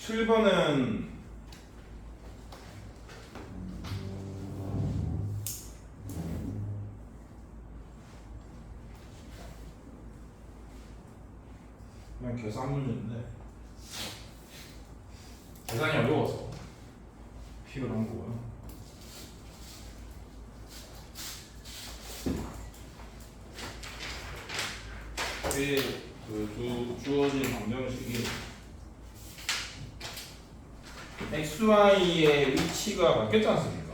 7번은 그냥 계산 문제인데 계산이 어려워서 픽을 한 거고요. 주어진 방정식이 xy의 위치가 바뀌었지 않습니까?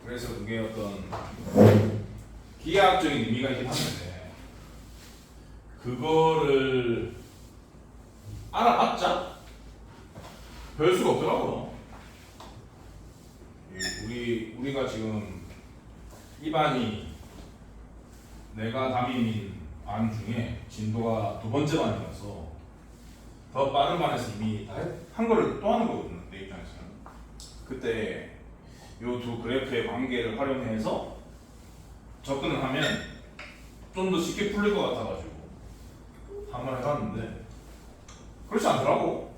그래서 그게 어떤 기하학적인 의미가 있긴 한데 그거를 알아봤자 별 수가 없더라고요. 우리가 지금 일반이 내가 담임인 반 중에 진도가 두 번째 반이라서 더 빠른 반에서 이미 다 한 거를 또 하는 거거든요. 내 입장에서는. 그때 요 두 그래프의 관계를 활용해서 접근을 하면 좀 더 쉽게 풀릴 것 같아가지고 한번 해봤는데 그렇지 않더라고.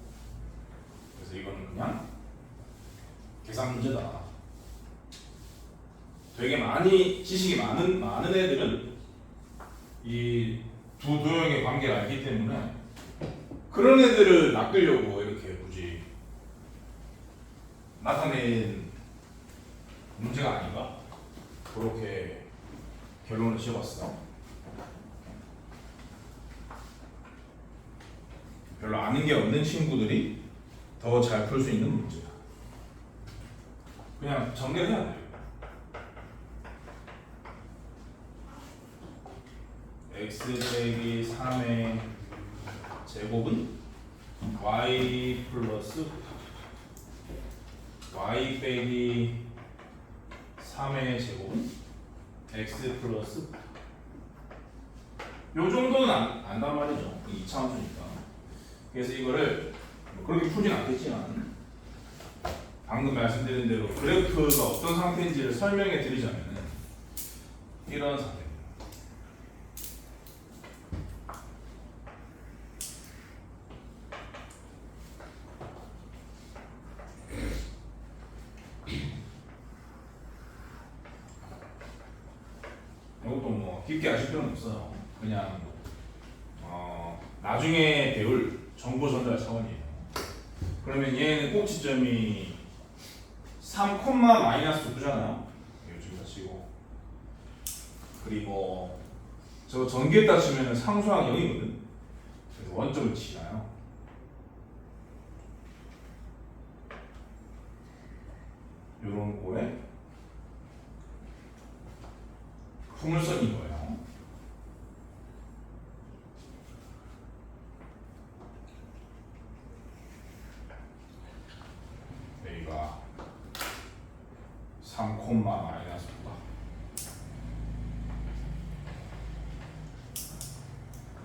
그래서 이거는 그냥 계산 문제다. 되게 많이 지식이 많은 애들은 이 두 도형의 관계를 알기 때문에 그런 애들을 낚으려고 이렇게 굳이 나타낸 문제가 아닌가? 그렇게 결론을 지어봤어. 별로 아는 게 없는 친구들이 더 잘 풀 수 있는 문제야. 그냥 정리해야 돼요. x 빼기 3의 제곱은 y 플러스 y 빼기 3의 제곱은 x 플러스 요 정도는 안단 말이죠. 2차원수니까. 그래서 이거를 뭐 그렇게 풀진 않겠지만 방금 말씀드린 대로 그래프가 어떤 상태인지를 설명해 드리자면 이런 상태. 이것도 뭐 깊게 아실 필요는 없어요. 그냥 나중에 배울 정보 전달 차원이에요. 그러면 얘는 꼭지점이 3, 마이너스 9잖아요. 이거 지금 다 치고. 그리고 저 전개에다 치면 상수항 0이거든. 그래서 원점을 치나요. 요런 거에 풍물선인 거예요. 여기가 3, 마이너스 9가.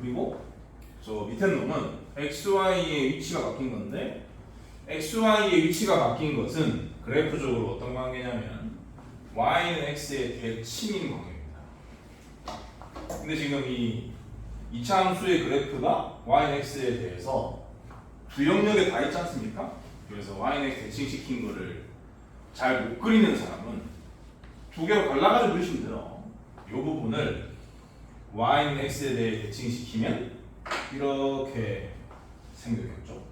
그리고 저 밑에 놈은 XY의 위치가 바뀐 건데 XY의 위치가 바뀐 것은 그래프적으로 어떤 관계냐면 Y는 X의 대칭인 관계입니다. 근데 지금 이 이차함수의 그래프가 Y는 X에 대해서 두 영역에 다 있지 않습니까? 그래서 Y는 X 대칭시킨 거를 잘 못 그리는 사람은 두 개로 갈라가지고 그리시면 돼요. 이 부분을 Y는 X에 대해 대칭시키면 이렇게 생겼겠죠.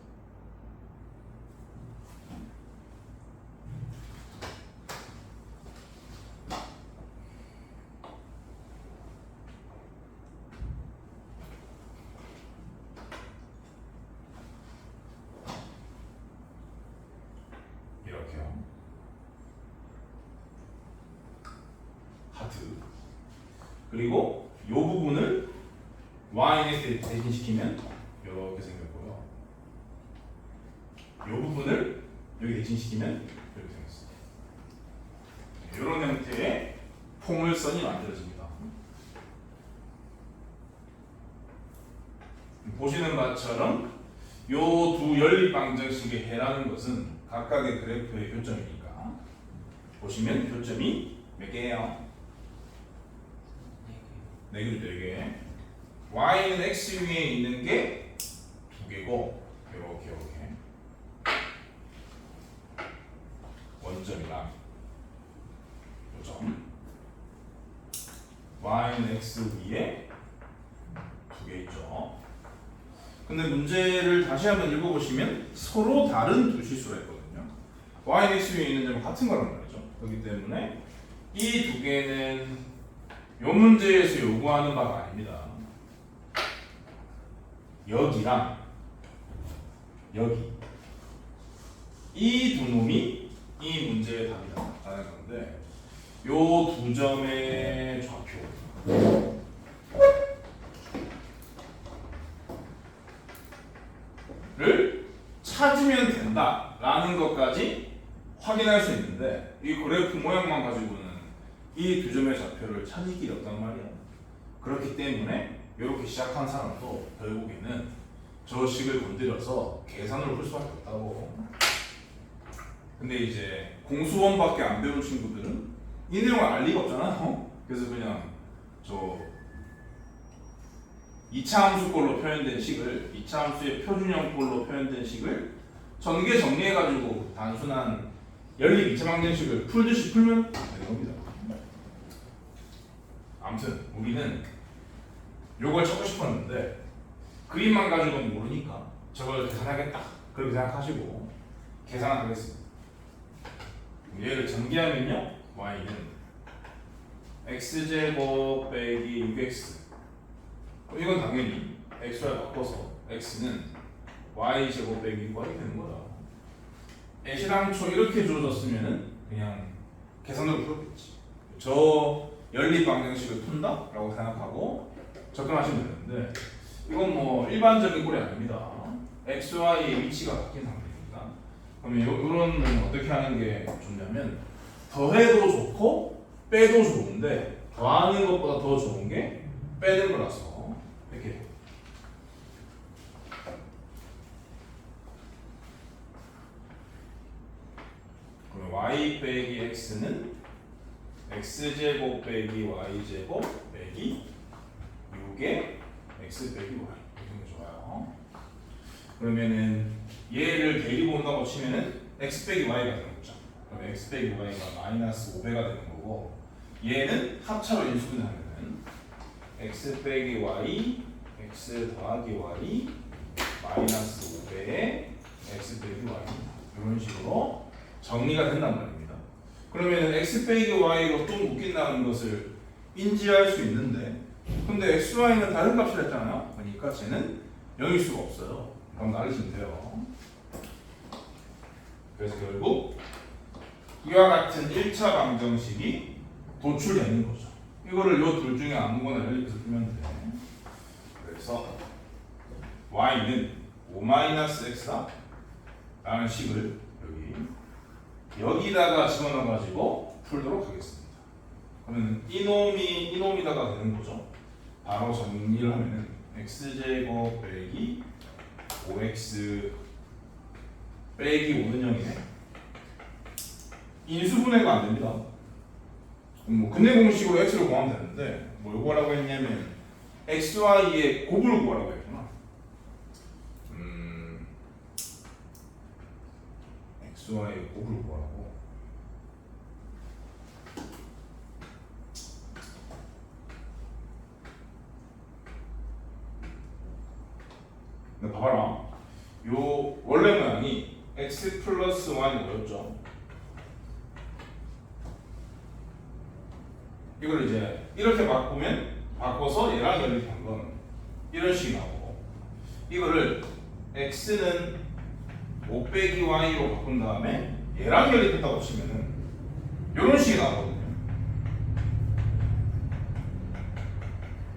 이렇게요. 하트. 그리고 이 부분을 Y에 대칭시키면 이렇게 생겼고요. 이 부분을 여기 대칭시키면 이렇게 생겼어요. 이런 형태의 포물선이 만들어집니다. 보시는 바처럼 이 두 연립 방정식에 해라는 것은 각각의 그래프의 교점이니까 보시면 교점이 몇 개예요? 4개죠. 4개. Y는 X 위에 있는 게 두 개고 이렇게 원점이랑 요점 y는 x 위에 두 개 있죠. 근데 문제를 다시 한번 읽어보시면 서로 다른 두 실수가 있거든요. y는 x 위에 있는 점은 같은 거란 말이죠. 그렇기 때문에 이 두 개는 이 문제에서 요구하는 바가 아닙니다. 여기랑 여기 이 두 놈이 이 문제의 답이다 라는 건데 요 두 점의 좌표를 찾으면 된다 라는 것까지 확인할 수 있는데 이 그래프 모양만 가지고는 이 두 점의 좌표를 찾을 길이 없단 말이야. 그렇기 때문에 이렇게 시작한 사람도 결국에는 저 식을 건드려서 계산을 볼 수밖에 없다고. 근데 이제 공수원밖에 안 배운 친구들은 이 내용을 알 리가 없잖아. 그래서 그냥 저 2차 함수꼴로 표현된 식을 2차 함수의 표준형꼴로 표현된 식을 전개 정리해가지고 단순한 연립 2차 방정식을 풀듯이 풀면 되는 겁니다. 아무튼 우리는 요걸 찾고 싶었는데 그림만 가지고는 모르니까 저걸 계산하겠다 그렇게 생각하시고 계산을 하겠습니다. 얘를 전개하면요 y는 x제곱 빼기 6x 이건 당연히 x를 바꿔서 x는 y제곱 빼기 6y 되는 거다. 애시당초 이렇게 주어졌으면은 그냥 계산으로 풀었겠지. 저 연립 방정식을 푼다? 라고 생각하고 접근하시면 되는데 이건 뭐 일반적인 꼴이 아닙니다. x, y의 위치가 바뀐 상태입니다. 그러면 이런 건 어떻게 하는 게 좋냐면 더해도 좋고 빼도 좋은데 더하는 것보다 더 좋은 게 빼는 거라서 이렇게 그러면 y 빼기 x는 x제곱 빼기 y제곱 빼기 6의 x 빼기 y 이런 게 좋아요. 그러면은 얘를 데리고 온다고 치면은 x 빼기 y가 되는 거죠. 그럼 x 빼기 y가 마이너스 5배가 되는 거고 얘는 합차로 인수분해하면은 x 빼기 y x 더하기 y 마이너스 5배의 x 빼기 y 이런 식으로 정리가 된단 말입니다. 그러면 x 빼기 y로 또 묶인다는 것을 인지할 수 있는데 근데 x, y는 다른 값이라 했잖아요. 그러니까 쟤는 0일 수가 없어요. 그럼 나르시면 돼요. 그래서 결국 이와 같은 1차 방정식이 도출되는 거죠. 이거를 요 둘 중에 아무거나 연립해서 풀면 돼. 그래서 y는 5-x다 라는 식을 여기다가 집어넣어가지고 풀도록 하겠습니다. 그러면 이놈이다가 되는 거죠. 바로 정리를 하면은 x제곱 빼기 5x 빼기 5는 0이네. 인수분해가 안 됩니다. 뭐 근해 공식으로 x를 구하면 되는데 뭐 요거라고 했냐면 x, y의 곱을 구하라고 했구나. x, y의 곱을 구하라고. 근데 봐봐라. 요 원래 모양이 x 플러스 y는 뭐였죠? 이걸 이제 이렇게 바꿔서 얘랑 연립한 건 이런 식이 나오고 이거를 x는 5 빼기 y로 바꾼 다음에 얘랑 연립했다고 치면은 이런 식이 나오거든요.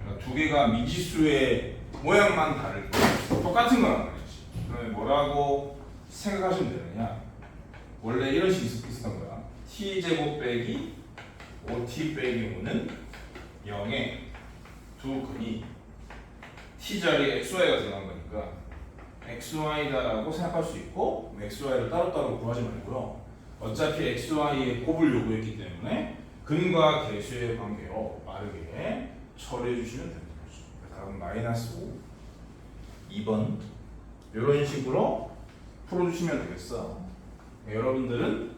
그러니까 두 개가 미지수의 모양만 다를 뿐 똑같은 거란 말이지. 그러면 뭐라고 생각하시면 되느냐? 원래 이런 식이 있었던 거야. t제곱 빼기 5t 빼기 5는 0에 두 근이 t자리에 xy가 들어간 거니까 xy다라고 생각할 수 있고 xy를 따로따로 구하지 말고요. 어차피 xy의 곱을 요구했기 때문에 근과 계수의 관계로 빠르게 처리해 주시면 됩니다. 답은 마이너스 5. 2번 이런 식으로 풀어주시면 되겠어. 여러분들은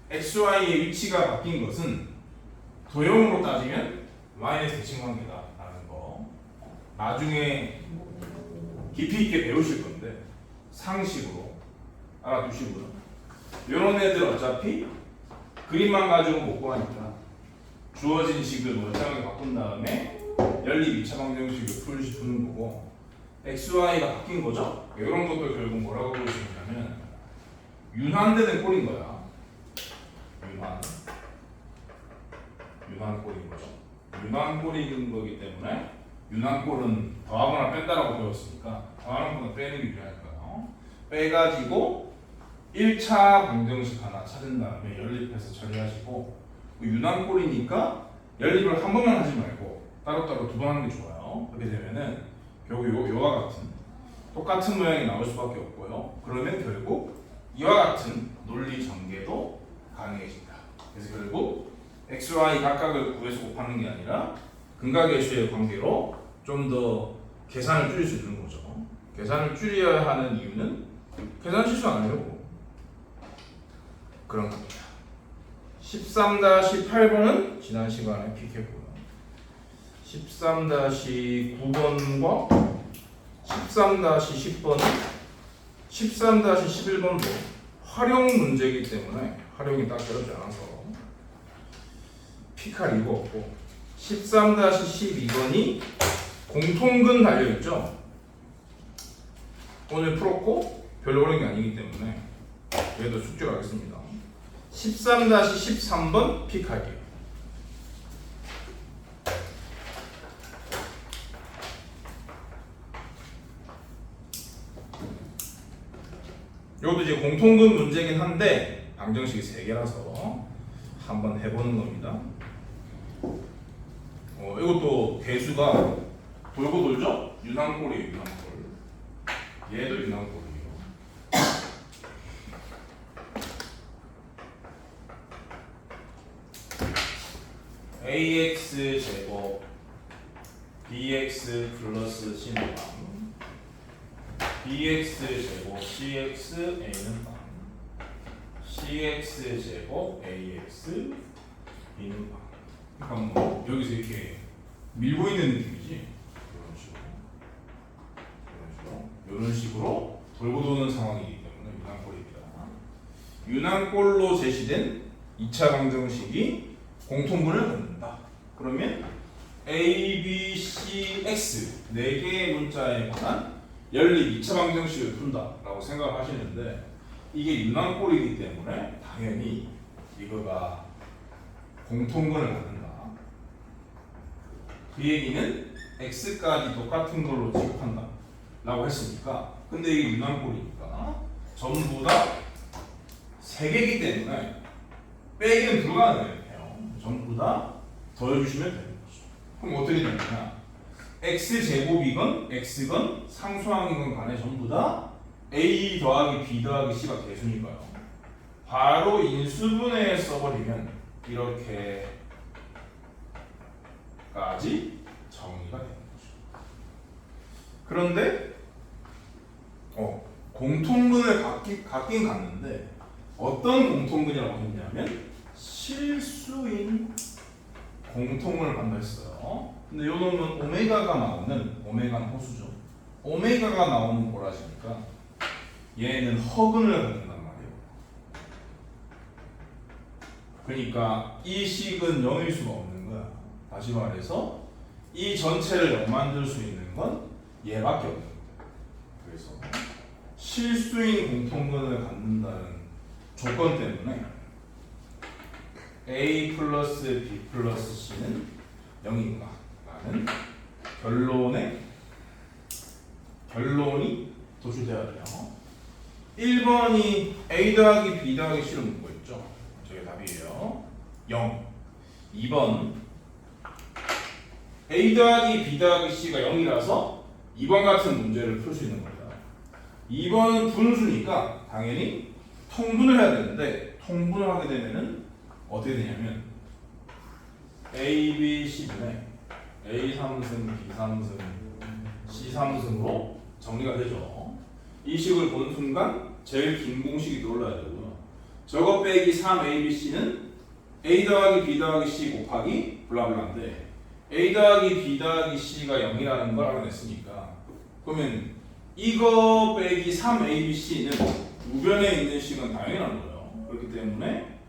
XY의 위치가 바뀐 것은 도형으로 따지면 Y의 대칭관계다라는 거 나중에 깊이 있게 배우실 건데 상식으로 알아두시고요. 이런 애들 어차피 그림만 가지고 못 구하니까 주어진 식을 멀쩡하게 바꾼 다음에 연립 2차 방정식을 푸는 거고 XY가 바뀐 거죠? 이런 것도 결국 뭐라고 볼 수 있냐면 윤환되는 꼴인 거야. 윤환꼴인 거죠. 윤환꼴인 거기 때문에 윤환꼴은 더하거나 뺀다라고 배웠으니까 더하는 거는 빼는 게 유리하니까요. 빼가지고 1차 방정식 하나 찾은 다음에 연립해서 처리하시고 윤환꼴이니까 연립을 한 번만 하지 말고 따로따로 두 번 하는 게 좋아요. 그렇게 되면은 결국 요와 같은 똑같은 모양이 나올 수밖에 없고요. 그러면 결국 이와 같은 논리 전개도 가능해진다. 그래서 결국 x, y 각각을 구해서 곱하는 게 아니라 근각계수의 관계로 좀 더 계산을 줄일 수 있는 거죠. 계산을 줄여야 하는 이유는 계산 실수 안 하려고 그런 겁니다. 13-8번은 지난 시간에 픽했고요. 13-9번과 13-10번은 13-11번도 활용 문제이기 때문에 활용이 딱 어렵지 않아서 픽할 이유가 없고 13-12번이 공통근 달려있죠. 오늘 풀었고 별로 어려운 게 아니기 때문에 얘도 숙제로 하겠습니다. 13-13번 픽할게요. 이것도 이제 공통근 문제긴 한데 방정식이 3개라서 한번 해보는 겁니다. 이것도 개수가 돌고 돌죠? 윤환꼴이에요. 윤환꼴. 얘도 윤환꼴이에요. ax 제곱 bx 플러스 c는 방 bx 제곱 cx a는 방 cx 제곱 ax b는 방. 그러니까 뭐 여기서 이렇게 밀고 있는 느낌이지. 이런 식으로 돌고 도는 상황이기 때문에 윤환꼴입니다. 윤환꼴로 제시된 2차 방정식이 공통분을 갖는다. 그러면 A, B, C, X 4개의 문자에 관한 연립 2차 방정식을 푼다라고 생각을 하시는데 이게 윤환꼴이기 때문에 당연히 이거가 공통분을 갖는다. 그 얘기는 X까지 똑같은 걸로 취급한다 라고 했으니까 근데 이게 윤환꼴이니까 전부 다 3개이기 때문에 빼기는 불가능해요. 전부 다 더해주시면 되는 거죠. 그럼 어떻게 되느냐 X제곱이건 X건 상수항이건 간에 전부 다 A 더하기 B 더하기 C가 개수니까요. 바로 인수분해 써버리면 이렇게까지 정리가 되는 거죠. 그런데 공통근을 갖긴 갖는데 어떤 공통근이라고 했냐면 실수인 공통근을 갖는다 했어요. 근데 요 놈은 오메가가 나오는 오메가는 호수죠. 오메가가 나오는 꼬라지니까 얘는 허근을 갖는단 말이에요. 그러니까 이 식은 0일 수가 없는 거야. 다시 말해서 이 전체를 0 만들 수 있는 건 얘밖에 없는 거예요. 그래서 실수인 공통근을 갖는다는 조건 때문에 A 플러스 B 플러스 C는 0인가 라는 결론이 도출되어야 돼요. 1번이 A 더하기 B 더하기 C를 묻고 있죠. 저게 답이에요. 0. 2번 A 더하기 B 더하기 C가 0이라서 2번 같은 문제를 풀 수 있는 겁니다. 2번은 분수니까 당연히 통분을 해야 되는데 통분을 하게 되면은 어떻게 되냐면 A, B, C분의 A 3승, B 3승, C 3승으로 정리가 되죠. 이 식을 본 순간 제일 긴 공식이 떠올라야 되고요. 저거 빼기 3abc는 a 더하기 b 더하기 c 곱하기 블라블라인데 a 더하기 b 더하기 c가 0이라는 걸 알아냈으니까 그러면 이거 빼기 3abc는 우변에 있는 식은 당연한 거예요. 그렇기 때문에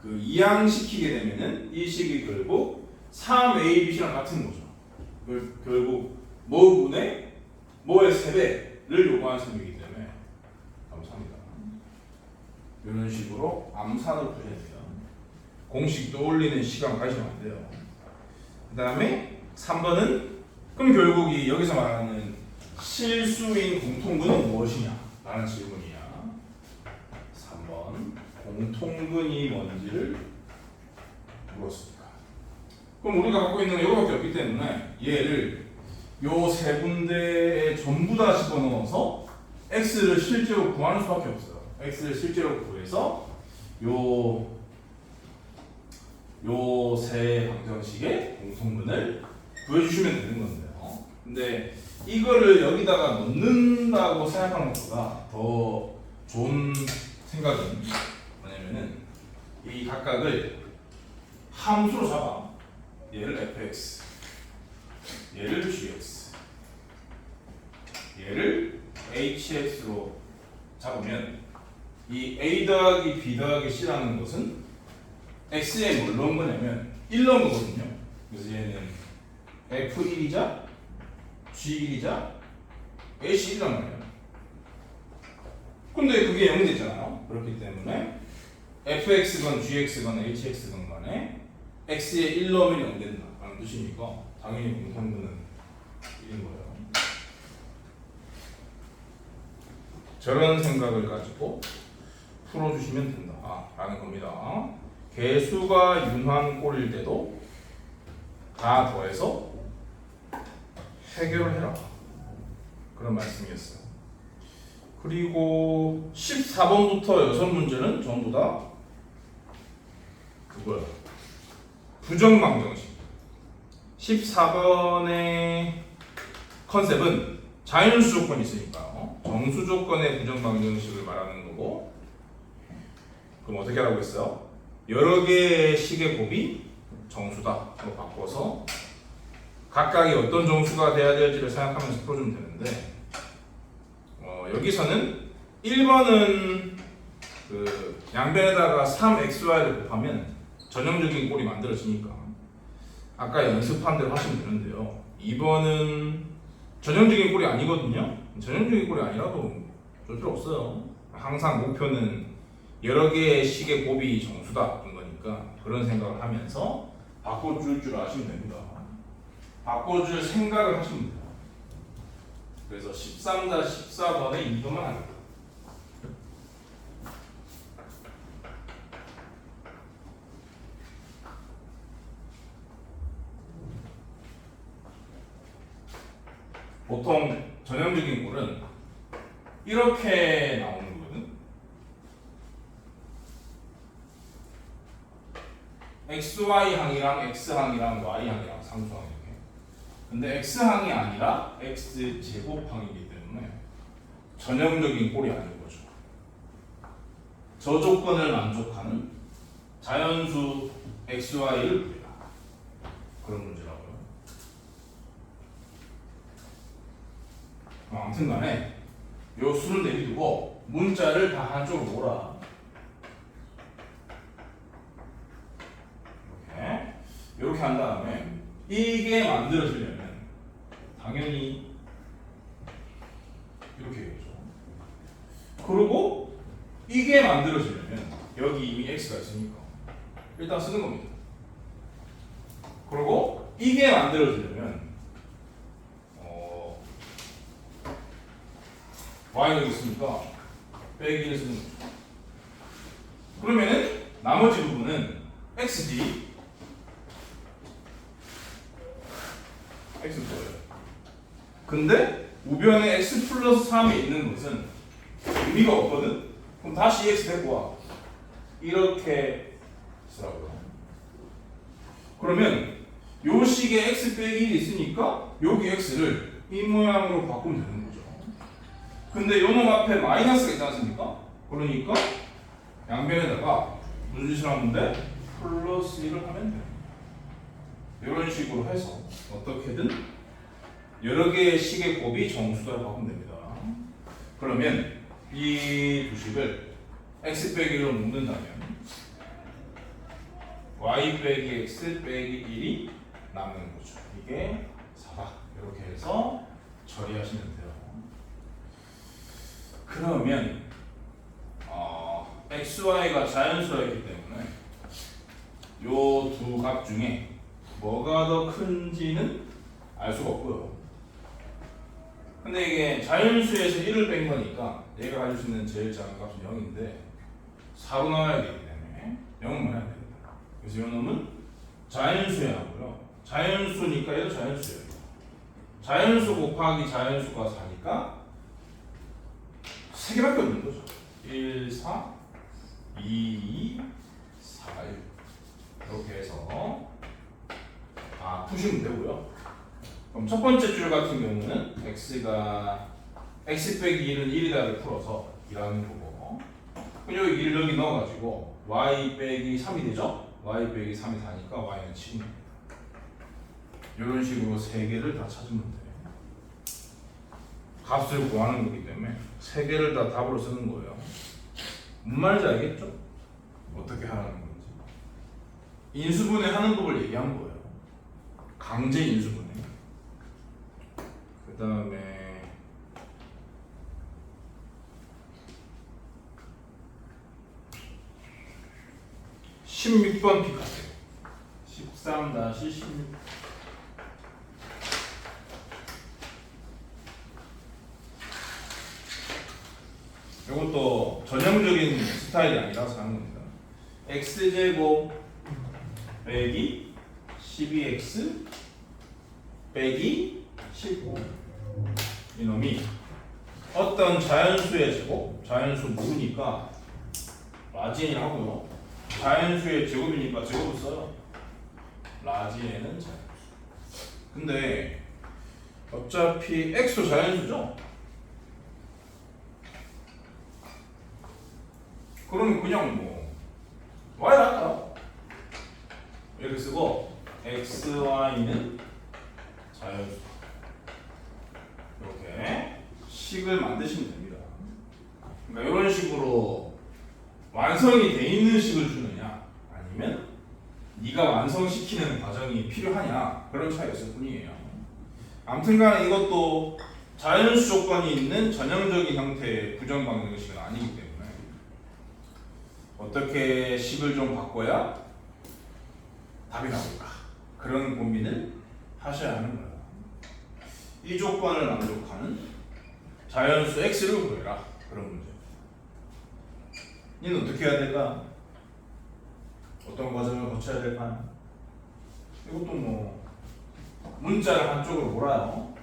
그 이항시키게 되면은 이 식이 결국 3abc랑 같은 거죠. 결국 뭐분의 뭐의 3배를 요구하는 셈이기 때문에 감사합니다. 이런 식으로 암산을 푸셔야 돼요. 공식 떠올리는 시간 가지면 안 돼요. 그 다음에 3번은 그럼 결국 이 여기서 말하는 실수인 공통근은 무엇이냐 라는 질문이야. 3번 공통근이 뭔지를 물었습니다. 그럼 우리가 갖고 있는 건 이거밖에 없기 때문에 얘를 요 세 군데에 전부 다 집어넣어서 x를 실제로 구하는 수밖에 없어요. x를 실제로 구해서 요 세 방정식의 공통근을 구해주시면 되는 건데요. 근데 이거를 여기다가 넣는다고 생각하는 것보다 더 좋은 생각은 뭐냐면은 이 각각을 함수로 잡아. 얘를 fx, 얘를 gx, 얘를 hx로 잡으면 이 a 더하기 b 더하기 c라는 것은 x에 뭘 넣은 거냐면 1 넣은 거거든요. 그래서 얘는 f1이자 g1이자 h1이란 말이에요. 근데 그게 0이 됐잖아요. 그렇기 때문에 fx건 gx건 hx건 간에 x에 1 넣으면 0 된다 라는 뜻이니까 당연히 공통근은 1인 거예요. 저런 생각을 가지고 풀어주시면 된다 라는 겁니다. 개수가 윤환꼴일 때도 다 더해서 해결을 해라 그런 말씀이었어요. 그리고 14번부터 6문제는 전부 다 그거야. 부정방정식. 14번의 컨셉은 자연수 조건이 있으니까요. 정수 조건의 부정방정식을 말하는 거고, 그럼 어떻게 하라고 했어요? 여러 개의 식의 곱이 정수다로 바꿔서 각각이 어떤 정수가 돼야 될지를 생각하면서 풀어주면 되는데, 여기서는 1번은 그 양변에다가 3xy를 곱하면 전형적인 꼴이 만들어지니까 아까 연습한 대로 하시면 되는데요. 2번은 전형적인 꼴이 아니거든요. 전형적인 꼴이 아니라도 줄 필요 없어요. 항상 목표는 여러 개의 식의 곱이 정수다인 거니까 그런 생각을 하면서 바꿔줄 줄 아시면 됩니다. 바꿔줄 생각을 하시면 돼요. 그래서 13-14번에 이것만 합니다. 보통 전형적인 꼴은 이렇게 나오는 거거든. XY항이랑 X항이랑 Y항이랑 상수항 이렇게. 근데 X항이 아니라 X제곱항이기 때문에 전형적인 꼴이 아닌 거죠. 저 조건을 만족하는 자연수 XY를 구해라. 그런 문제라고요. 아무튼 간에 요 수를 내비두고 문자를 다 한쪽으로 놓으라. 이렇게 한 다음에 이게 만들어지려면 당연히 이렇게 되죠. 그리고 이게 만들어지려면 여기 이미 x가 있으니까 일단 쓰는 겁니다. 그리고 이게 만들어지려면 y가 여기 있으니까 빼기를 쓰는 거죠. 그러면은 나머지 부분은 xd x 보여요. 근데 우변에 x 플러스 3이 있는 것은 의미가 없거든. 그럼 다시 x 데리고 와. 이렇게 쓰라고요. 그러면 요 식에 x 빼기 1이 있으니까 여기 x를 이 모양으로 바꾸면 되는 거죠. 근데 요놈 앞에 마이너스가 있지 않습니까? 그러니까 양변에다가 무슨 짓을 하면 돼? 플러스 1을 하면 돼. 이런 식으로 해서 어떻게든 여러 개의 식의 곱이 정수라고 하면 됩니다. 그러면 이 두 식을 x 빼기 1로 묶는다면 y 빼기 x 빼기 1이 남는 거죠. 이게 4다. 이렇게 해서 처리하시면 돼요. 그러면 x, y가 자연수였기 때문에 요 두 값 중에 뭐가 더 큰지는 알 수가 없고요. 근데 이게 자연수에서 1을 뺀 거니까 얘가 가질 수 있는 제일 작은 값은 0인데 4로 나와야 되기 때문에 0은 해야 됩니다. 그래서 이 놈은 자연수야 하고요. 자연수니까 얘도 자연수예요. 자연수 곱하기 자연수가 4니까 3개밖에 없는 거죠. 1, 4, 2, 4, 1 이렇게 해서 푸시면 되고요. 그럼 첫 번째 줄 같은 경우는 x가 x 빼기 1은 1이다를 풀어서 1하는 거고, 그럼 여기 1 여기 넣어가지고 y 빼기 3이 되죠? y 빼기 3이 4니까 y는 7입니다. 이런 식으로 세 개를 다 찾으면 돼요. 값을 구하는 거기 때문에 세 개를 다 답으로 쓰는 거예요. 무슨 말인지 알겠죠? 어떻게 하라는 건지. 인수분해 하는 법을 얘기한 거예요. 강제 인수분해. 그 다음에 16번 픽하세요. 13-16. 이것도 전형적인 스타일이 아니라서 하는 겁니다. x제곱 빼기 12x 빼기 19. 이놈이 어떤 자연수의 제곱, 자연수 모으니까 라지엔이 하고요. 자연수의 제곱이니까 제곱을 써요. 라지엔은 자연수. 근데 어차피 x도 자연수죠? 그러면 그냥 뭐 y를 할까? 이렇게 쓰고 x, y는 자연수. 이렇게 식을 만드시면 됩니다. 그러니까 이런 식으로 완성이 돼 있는 식을 주느냐, 아니면 네가 완성시키는 과정이 필요하냐, 그런 차이가 있을 뿐이에요. 아무튼간에 이것도 자연수 조건이 있는 전형적인 형태의 부정 방정식은 아니기 때문에 어떻게 식을 좀 바꿔야 답이 나올까, 그런 고민을 하셔야 하는 거예요. 이 조건을 만족하는 자연수 x를 구해라, 그런 문제. 이는 어떻게 해야 될까? 어떤 과정을 거쳐야 될까? 이것도 뭐 문자를 한쪽으로 몰아요.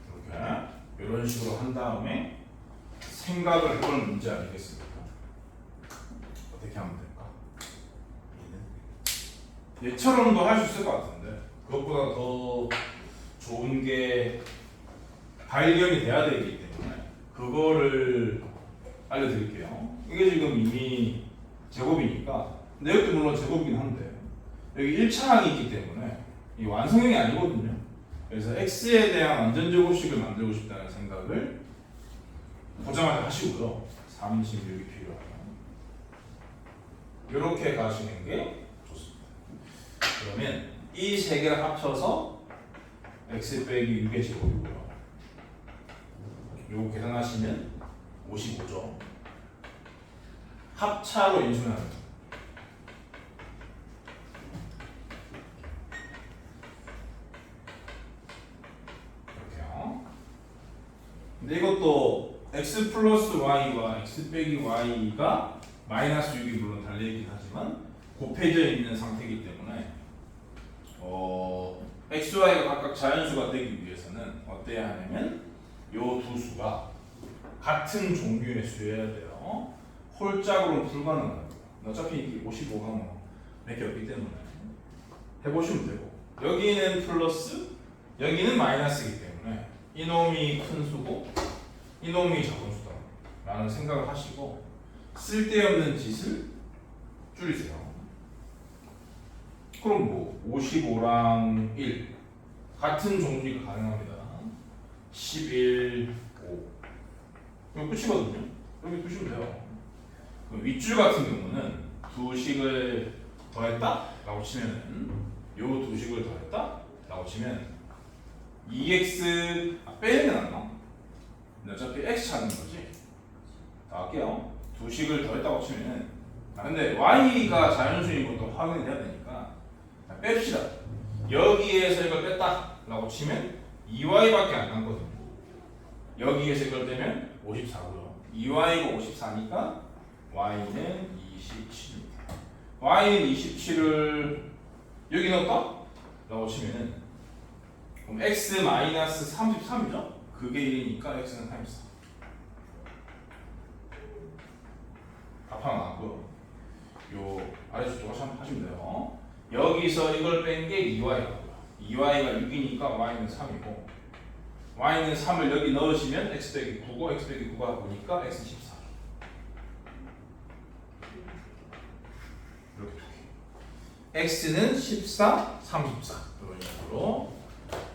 이렇게 이런 식으로 한 다음에 생각을 해보는 문제 아니겠습니까? 어떻게 하면 될까? 얘처럼도 할 수 있을 것 같은데 그것보다 더 좋은 게 발견이 돼야 되기 때문에 그거를 알려드릴게요. 이게 지금 이미 제곱이니까, 근데 이것도 물론 제곱이긴 한데 여기 1차항이 있기 때문에 이 완성형이 아니거든요. 그래서 x에 대한 완전제곱식을 만들고 싶다는 생각을 보자마자 하시고요. 36이 필요하면 이렇게 가시는 게 좋습니다. 그러면 이 세 개를 합쳐서 x 빼기 6의 제곱이고요. 요거 계산하시면 55죠. 합차로 인수하는 거예요. 이렇게요. 근데 이것도 x 플러스 y와 x 빼기 y가 마이너스 6이 물론 달려있긴 하지만 곱해져 있는 상태이기 때문에 x, y가 각각 자연수가 되기 위해서는 어때야 하냐면 요 두 수가 같은 종류의 수여야 돼요. 홀짝으로는 불가능합니다. 어차피 55가 뭐 몇 개 없기 때문에 해보시면 되고, 여기는 플러스, 여기는 마이너스이기 때문에 이놈이 큰 수고 이놈이 작은 수다 라는 생각을 하시고 쓸데없는 짓을 줄이세요. 그럼 뭐 55랑 1 같은 종류가 가능합니다. 11, 5 이거 끝이거든요. 여기 두시면 돼요. 윗줄 같은 경우는 두 식을 더했다 라고 치면은 요 두 식을 더했다 라고 치면 2x 빼는 게 낫나? 근데 어차피 x 찾는 거지. 다 할게요. 두 식을 더했다고 치면은 근데 y가 자연수인 것도 확인이 돼야 되니까 뺍시다. 여기에서 이걸 뺐다 라고 치면 2y밖에 안 남거든요. 여기에서 이걸 빼면 54고요. 2y가 54니까 y는 27입니다. y는 27을 여기 넣었다? 라고 치면은 그럼 x 마이너스 33이죠? 그게 1이니까 x는 34. 답 하나 나왔고요. 요 아래쪽 똑같이 한번 하시면 돼요. 여기서 이걸 뺀 게 2y라고요. 2y가 6이니까 y는 3이고 y는 3을 여기 넣으시면 x 빼기 9고 x 빼기 9가 보니까 x 14. 이렇게 두 개. x는 14, 34 이런 식으로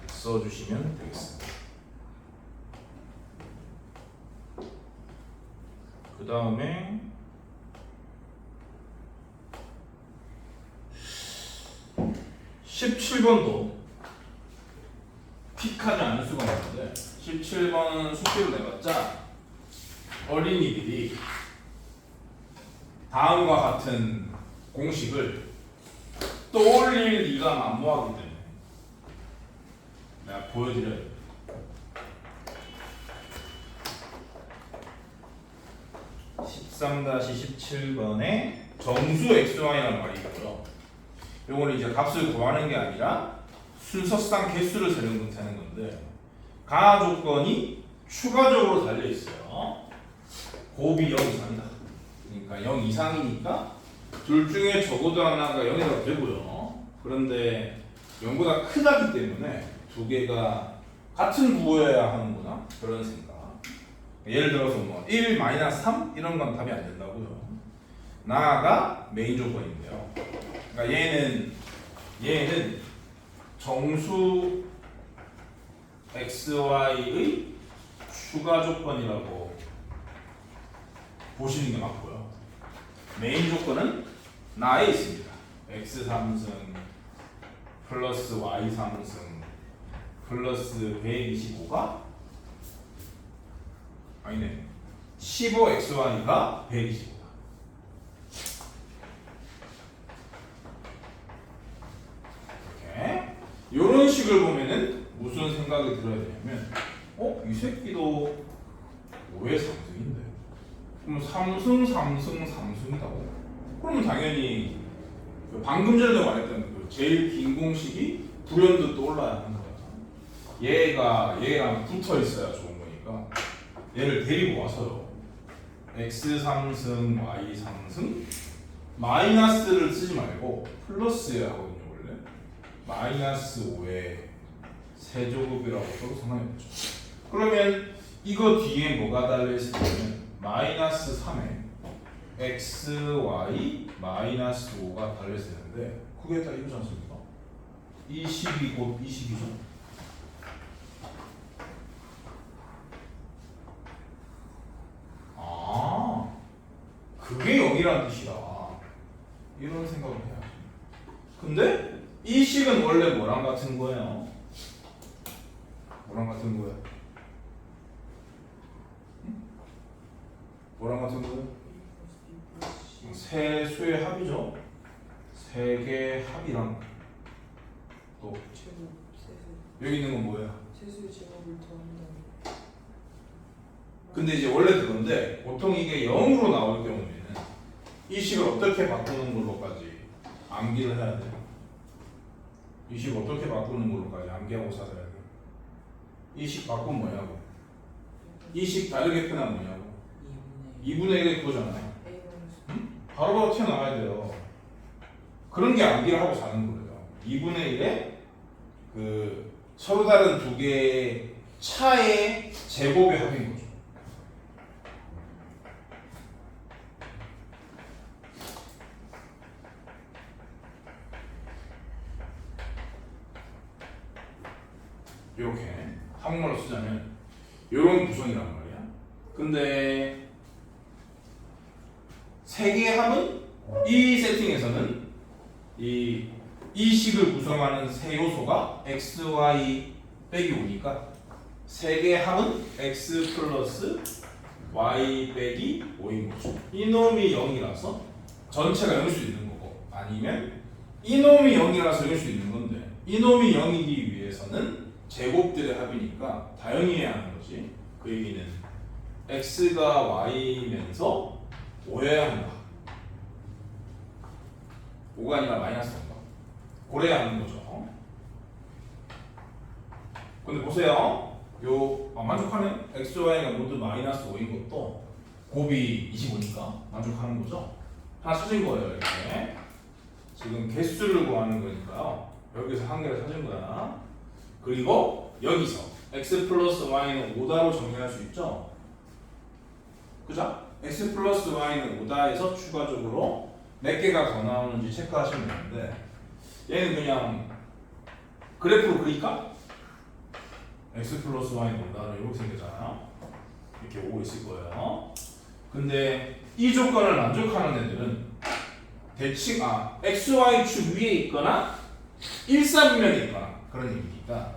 써주시면 되겠습니다. 그 다음에 17번도 픽하지 않을 수가 없는데 17번은 숙제로 내봤자 어린이들이 다음과 같은 공식을 떠올릴 리가 만무하기 때문에 내가 보여드려야 돼. (13-17번에) 정수 xy라는 말이 있고요. 요거는 이제 값을 구하는 게 아니라 순서상 개수를 세는 건데 가나 조건이 추가적으로 달려 있어요. 곱이 0 이상이다. 그러니까 0 이상이니까 둘 중에 적어도 하나가 0이라고 되고요. 그런데 0보다 크다기 때문에 두 개가 같은 부호여야 하는구나 그런 생각. 예를 들어서 뭐 1, 마이너스 3 이런 건 답이 안 된다고요. 나가 메인 조건인데요. 그러니까 얘는 정수 xy의 추가 조건이라고 보시는 게 맞고요. 메인 조건은 나에 있습니다. x 3승 플러스 y 3승 플러스 125가 아니네 15xy가 125다. 이런 식을 보면은 무슨 생각이 들어야 되냐면 이 새끼도 5의 3승인데 그럼 3승 3승 3승이다고 그러면 당연히 방금 전에도 말했던 그 제일 긴 공식이 불연도 떠올라야 하는 거야. 얘랑 붙어 있어야 좋은 거니까 얘를 데리고 와서요. x 3승 y 3승 마이너스를 쓰지 말고 플러스야 하거든요. 원래 마이너스 5의 세제곱이라고 써도 상관이 없죠. 그러면 이거 뒤에 뭐가 달려있으면 마이너스 3에 x, y, 마이너스 5가 달려있는데 그게 다 이거지 않습니까? 20이 곧 20이죠. 아, 그게 0이라는 뜻이다. 이런 생각을 해야지. 근데 이 식은 원래 뭐랑 같은 거예요? 뭐랑 같은 거예요? 뭐랑 같은 거예요? 세 수의 합이죠. 세 개의 합이랑 또 여기 있는 건 뭐예요? 세수의 제곱을 더한다. 근데 이제 원래 그건데 보통 이게 0으로 나올 경우에는 이 식을 어떻게 바꾸는 걸로까지 암기를 해야 돼요. 이 식을 어떻게 바꾸는 걸로까지 암기하고 찾아야 돼요. 이 식 바꾸면 뭐냐고. 이 식 다르게 표현하면 뭐냐고. 2분의 1의 그거잖아요. 바로바로 튀어나와야 돼요. 그런 게 암기를 하고 사는 거예요. 2분의 1에 그 서로 다른 두 개의 차의 제곱의 합인 거죠. 이렇게 한국말로 쓰자면 이런 구성이란 말이야. 근데 세 개의 합은 이 세팅에서는 이 식을 구성하는 세 요소가 x, y 빼기 5니까 세 개의 합은 x 플러스 y 빼기 5인 거죠. 이놈이 0이라서 전체가 0일 수 있는 거고, 아니면 이놈이 0이라서 0일 수 있는 건데, 이놈이 0이기 위해서는 제곱들의 합이니까 다연이해야 하는 거지. 그 얘기는 x가 y면서 5여야 한다. 5가 아니라 마이너스 5가 고래야 하는 거죠. 근데 보세요. 만족하네. x, y가 모두 마이너스 5인 것도 곱이 25니까 만족하는 거죠. 하나 찾은 거예요. 이렇게 지금 개수를 구하는 거니까요. 여기서 한 개를 찾은 거야. 그리고 여기서 x 플러스 y는 5다로 정리할 수 있죠. 그죠? x 플러스 y는 5다에서 추가적으로 몇 개가 더 나오는지 체크하시면 되는데, 얘는 그냥 그래프로 그릴까? x 플러스 y는 5다로 이렇게 생겼잖아요. 이렇게 오고 있을 거예요. 근데 이 조건을 만족하는 애들은 대칭 x, y 축 위에 있거나 일사분면에 있거나 그런 얘기니까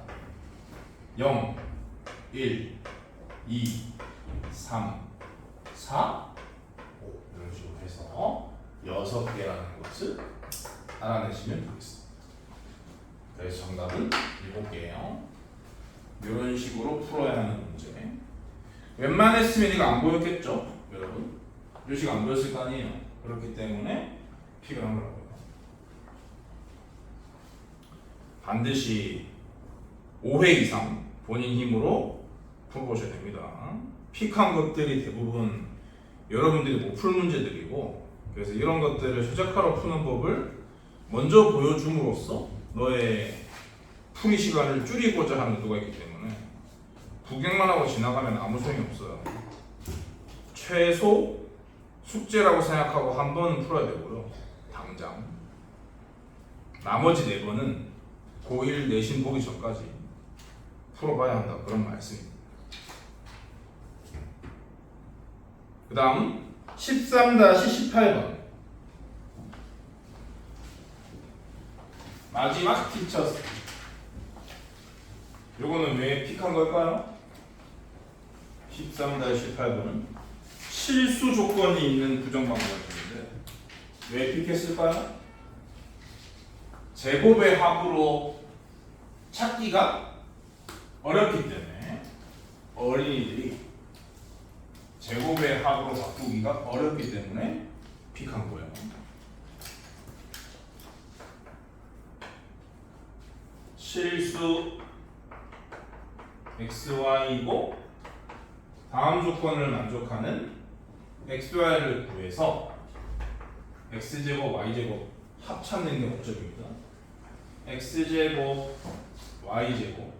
0, 1, 2, 3, 4, 5 이런 식으로 해서 6개라는 것을 알아내시면 되겠습니다. 그래서 정답은 7개예요. 이런 식으로 풀어야 하는 문제. 웬만했으면 이거 안 보였겠죠? 여러분? 이 식 안 보였을 거 아니에요? 그렇기 때문에 필요한 거라고요. 반드시 5회 이상 본인 힘으로 풀어보셔야 됩니다. 픽한 것들이 대부분 여러분들이 못 풀 문제들이고, 그래서 이런 것들을 최적화로 푸는 법을 먼저 보여줌으로써 너의 풀이 시간을 줄이고자 하는 의도가 있기 때문에 구경만 하고 지나가면 아무 소용이 없어요. 최소 숙제라고 생각하고 한 번은 풀어야 되고요. 당장 나머지 4번은 고1 내신 보기 전까지 풀어봐야 한다, 그런 말씀입니다. 그 다음 13-18번 마지막 티처스. 요거는 왜 픽한 걸까요? 13-18번은 실수 조건이 있는 부정방정식인데 왜 픽했을까요? 제곱의 합으로 찾기가 어렵기 때문에, 어린이들이 제곱의 합으로 바꾸기가 어렵기 때문에 픽한 거예요. 실수 xy이고 다음 조건을 만족하는 xy를 구해서 x제곱 y제곱 합찾는 게 목적입니다. x제곱 y제곱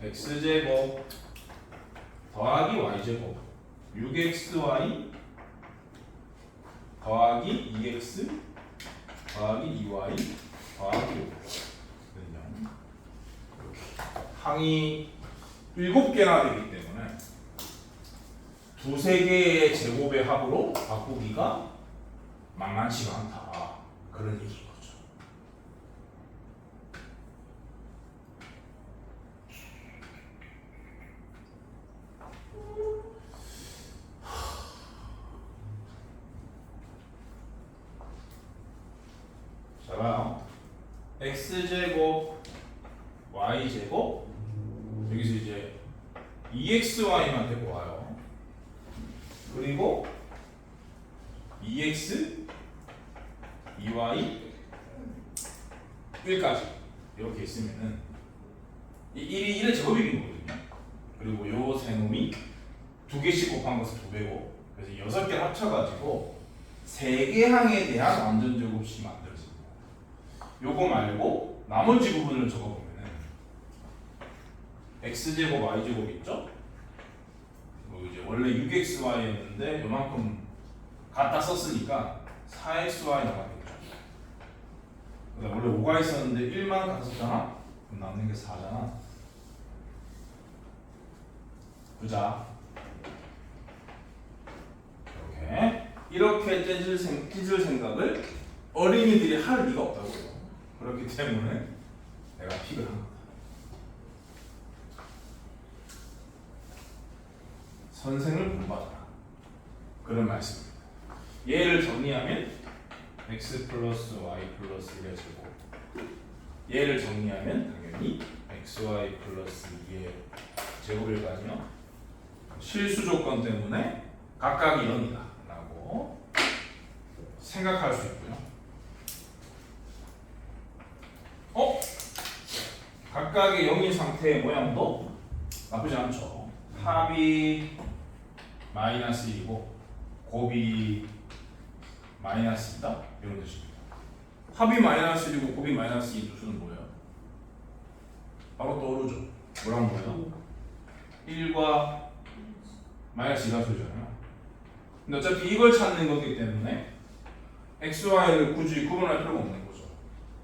x제곱 더하기 y제곱 6xy 더하기 2x 더하기 2y 더하기 5 이렇게 항이 7개나 되기 때문에 두세 개의 제곱의 합으로 바꾸기가 만만치가 않다, 그런 얘기인 거죠. 자, 봐요. x제곱 y제곱 여기서 이제 2xy만 되고 와요. 그리고 2x 2y 1까지 이렇게 있으면은 이 1이 1의 제곱인 거거든요. 그리고 요 세 놈이 2개씩 곱한 것은 2배고, 그래서 6개를 합쳐가지고 3개 항에 대한 완전 제곱식이 만들어집니다. 요거 말고 나머지 부분을 적어보면은 x제곱 y제곱 있죠? 이제 원래 6xy였는데 요만큼 갖다 썼으니까 4xy 나가겠죠. 원래 5가 있었는데 1만 갖다 썼잖아? 그럼 남는 게 4잖아. 보자. 이렇게 찢을 생각을 어린이들이 할 리가 없다고요. 그렇기 때문에 내가 픽을 한 거다. 선생을 본받아라. 그런 말씀입니다. 얘를 정리하면 x 플러스 y 플러스 1의 제곱. 얘를 정리하면 당연히 xy 플러스 2의 제곱일 거 아니요. 실수 조건 때문에 각각이 0이다 라고 생각할 수 있고요. 각각의 0인 상태의 모양도 나쁘지 않죠. 합이 마이너스 1이고 곱이 마이너스 2다 이런 뜻입니다. 합이 마이너스 1이고 곱이 마이너스 2 뜻은 뭐예요? 바로 떠오르죠. 뭐랑 뭐예요? 1과 마이너스 2가 소리잖아요. 근데 어차피 이걸 찾는 거기 때문에 x, y를 굳이 구분할 필요가 없는 거죠.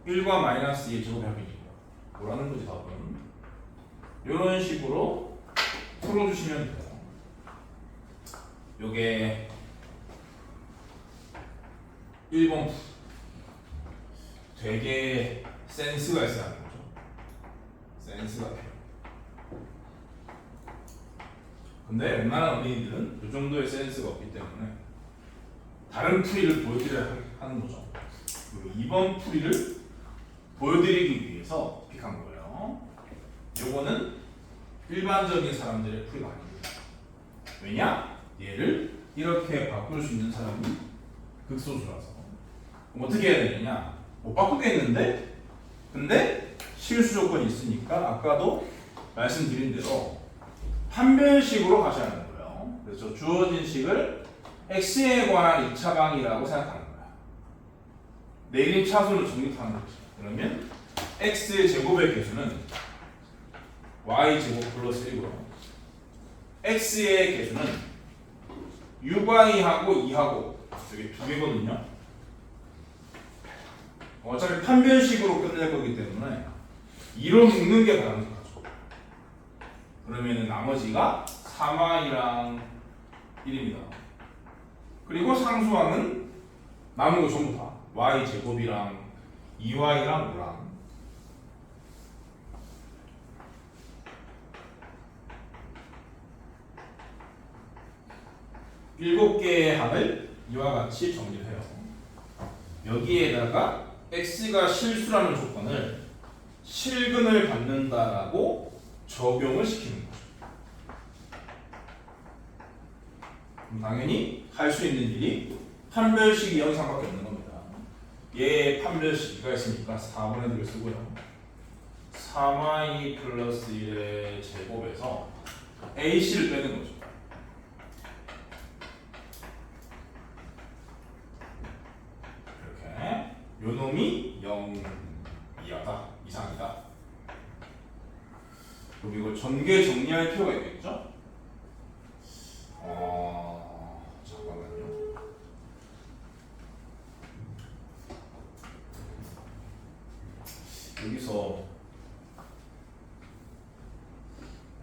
1과 마이너스 2의 제곱합이니까 뭐라는 거지 답은? 이런 식으로 풀어주시면 돼요. 요게 1번 되게 센스가 있어야 하는 거죠. 센스가 돼요. 근데 웬만한 어린이들은 이 정도의 센스가 없기 때문에 다른 풀이를 보여드려야 하는 거죠. 그리고 2번 풀이를 보여드리기 위해서 픽한 거예요. 요거는 일반적인 사람들의 풀이가 아닙니다. 왜냐? 얘를 이렇게 바꿀 수 있는 사람이 극소수라서. 그럼 어떻게 해야 되느냐? 못 바꾸겠는데? 근데 실수 조건이 있으니까 아까도 말씀드린 대로 판별식으로 가셔야 하는 거예요. 그래서 주어진 식을 x에 관한 2차 방이라고 생각하는 거야. 내림 차수를 정립하는 거지. 그러면 x 제곱의 개수는 y 제곱 플러스 1이고요. x의 개수는 6y하고 2하고 여기 두 개거든요. 어차피 판별식으로 끝낼 거기 때문에 2로 묶는 게 바람직하죠. 그러면 나머지가 3y랑 1입니다. 그리고 상수항은 남은 거 전부 다 y 제곱이랑 2y랑 5랑 7개의 합을 이와 같이 정리를 해요. 여기에다가 x가 실수라는 조건을 실근을 받는다라고 적용을 시키는 거죠. 그럼 당연히 할 수 있는 일이 판별식이 영상밖에 없는 겁니다. 얘의 판별식 2가 있으니까 4분의 1을 쓰고요. 3y 플러스 1의 제곱에서 ac를 빼는 거죠. 이렇게 요 놈이 0이하다 이상이다. 그럼 이걸 전개 정리할 필요가 있겠죠? 잠깐만요. 여기서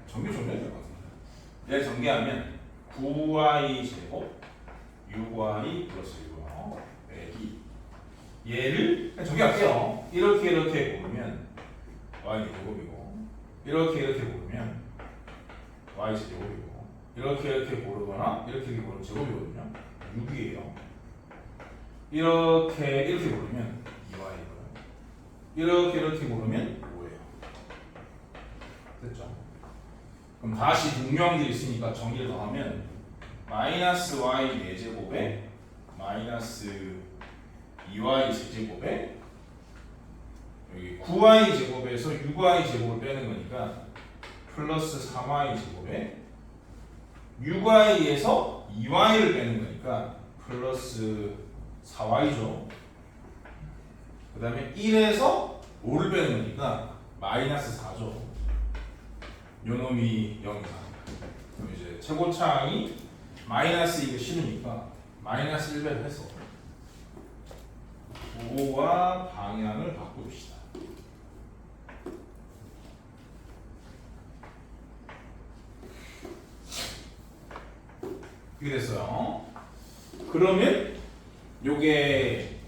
전개 정리해야 될 것 같은데. 얘를 전개하면 9y 제곱 6y 플러스 1이고요. 빼기 얘를 그냥 정리할게요. 이렇게 고르면 y 제곱이고 이렇게 고르면 y 제곱이고 이렇게 고르거나 이렇게 고르면 제곱이거든요. 6이에요. 이렇게 고르면 2y고요. 이렇게 고르면 5예요. 됐죠? 그럼 다시 분명들이 있으니까 정리를 더하면 마이너스 y 4제곱에 마이너스 2y 제곱에 여기 9y 제곱에서 6y 제곱을 빼는 거니까 플러스 3y 제곱에 6y에서 2y를 빼는 거니까 플러스 4y죠. 그 다음에 1에서 5를 빼는 거니까 마이너스 4죠. 요놈이 0 이상. 그럼 이제 최고차항이 마이너스 이거 싫으니까 마이너스 1배를 해서 부호와 방향을 바꿉시다. 이게 됐어요. 그러면 요게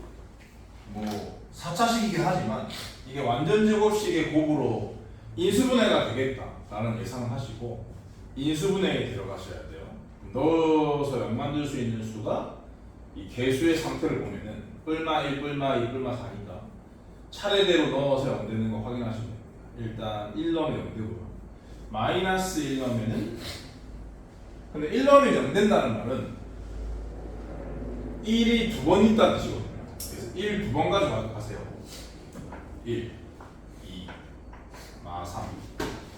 뭐 4차식이긴 하지만 이게 완전 제곱식의 곱으로 인수분해가 되겠다라는 예상을 하시고 인수분해에 들어가셔야 돼요. 넣어서 0 만들 수 있는 수가 이 개수의 상태를 보면은 뿔마 1, 뿔마 2, 뿔마 4니까 차례대로 넣어서 0 되는 거 확인하시면 됩니다. 일단 1 넣으면 0 되고요. 마이너스 1 넣으면은 근데 1 넣으면 0 된다는 말은 1이 두 번 있다는 뜻이거든요. 그래서 1 두 번 가져가세요. 1, 2, 마 3,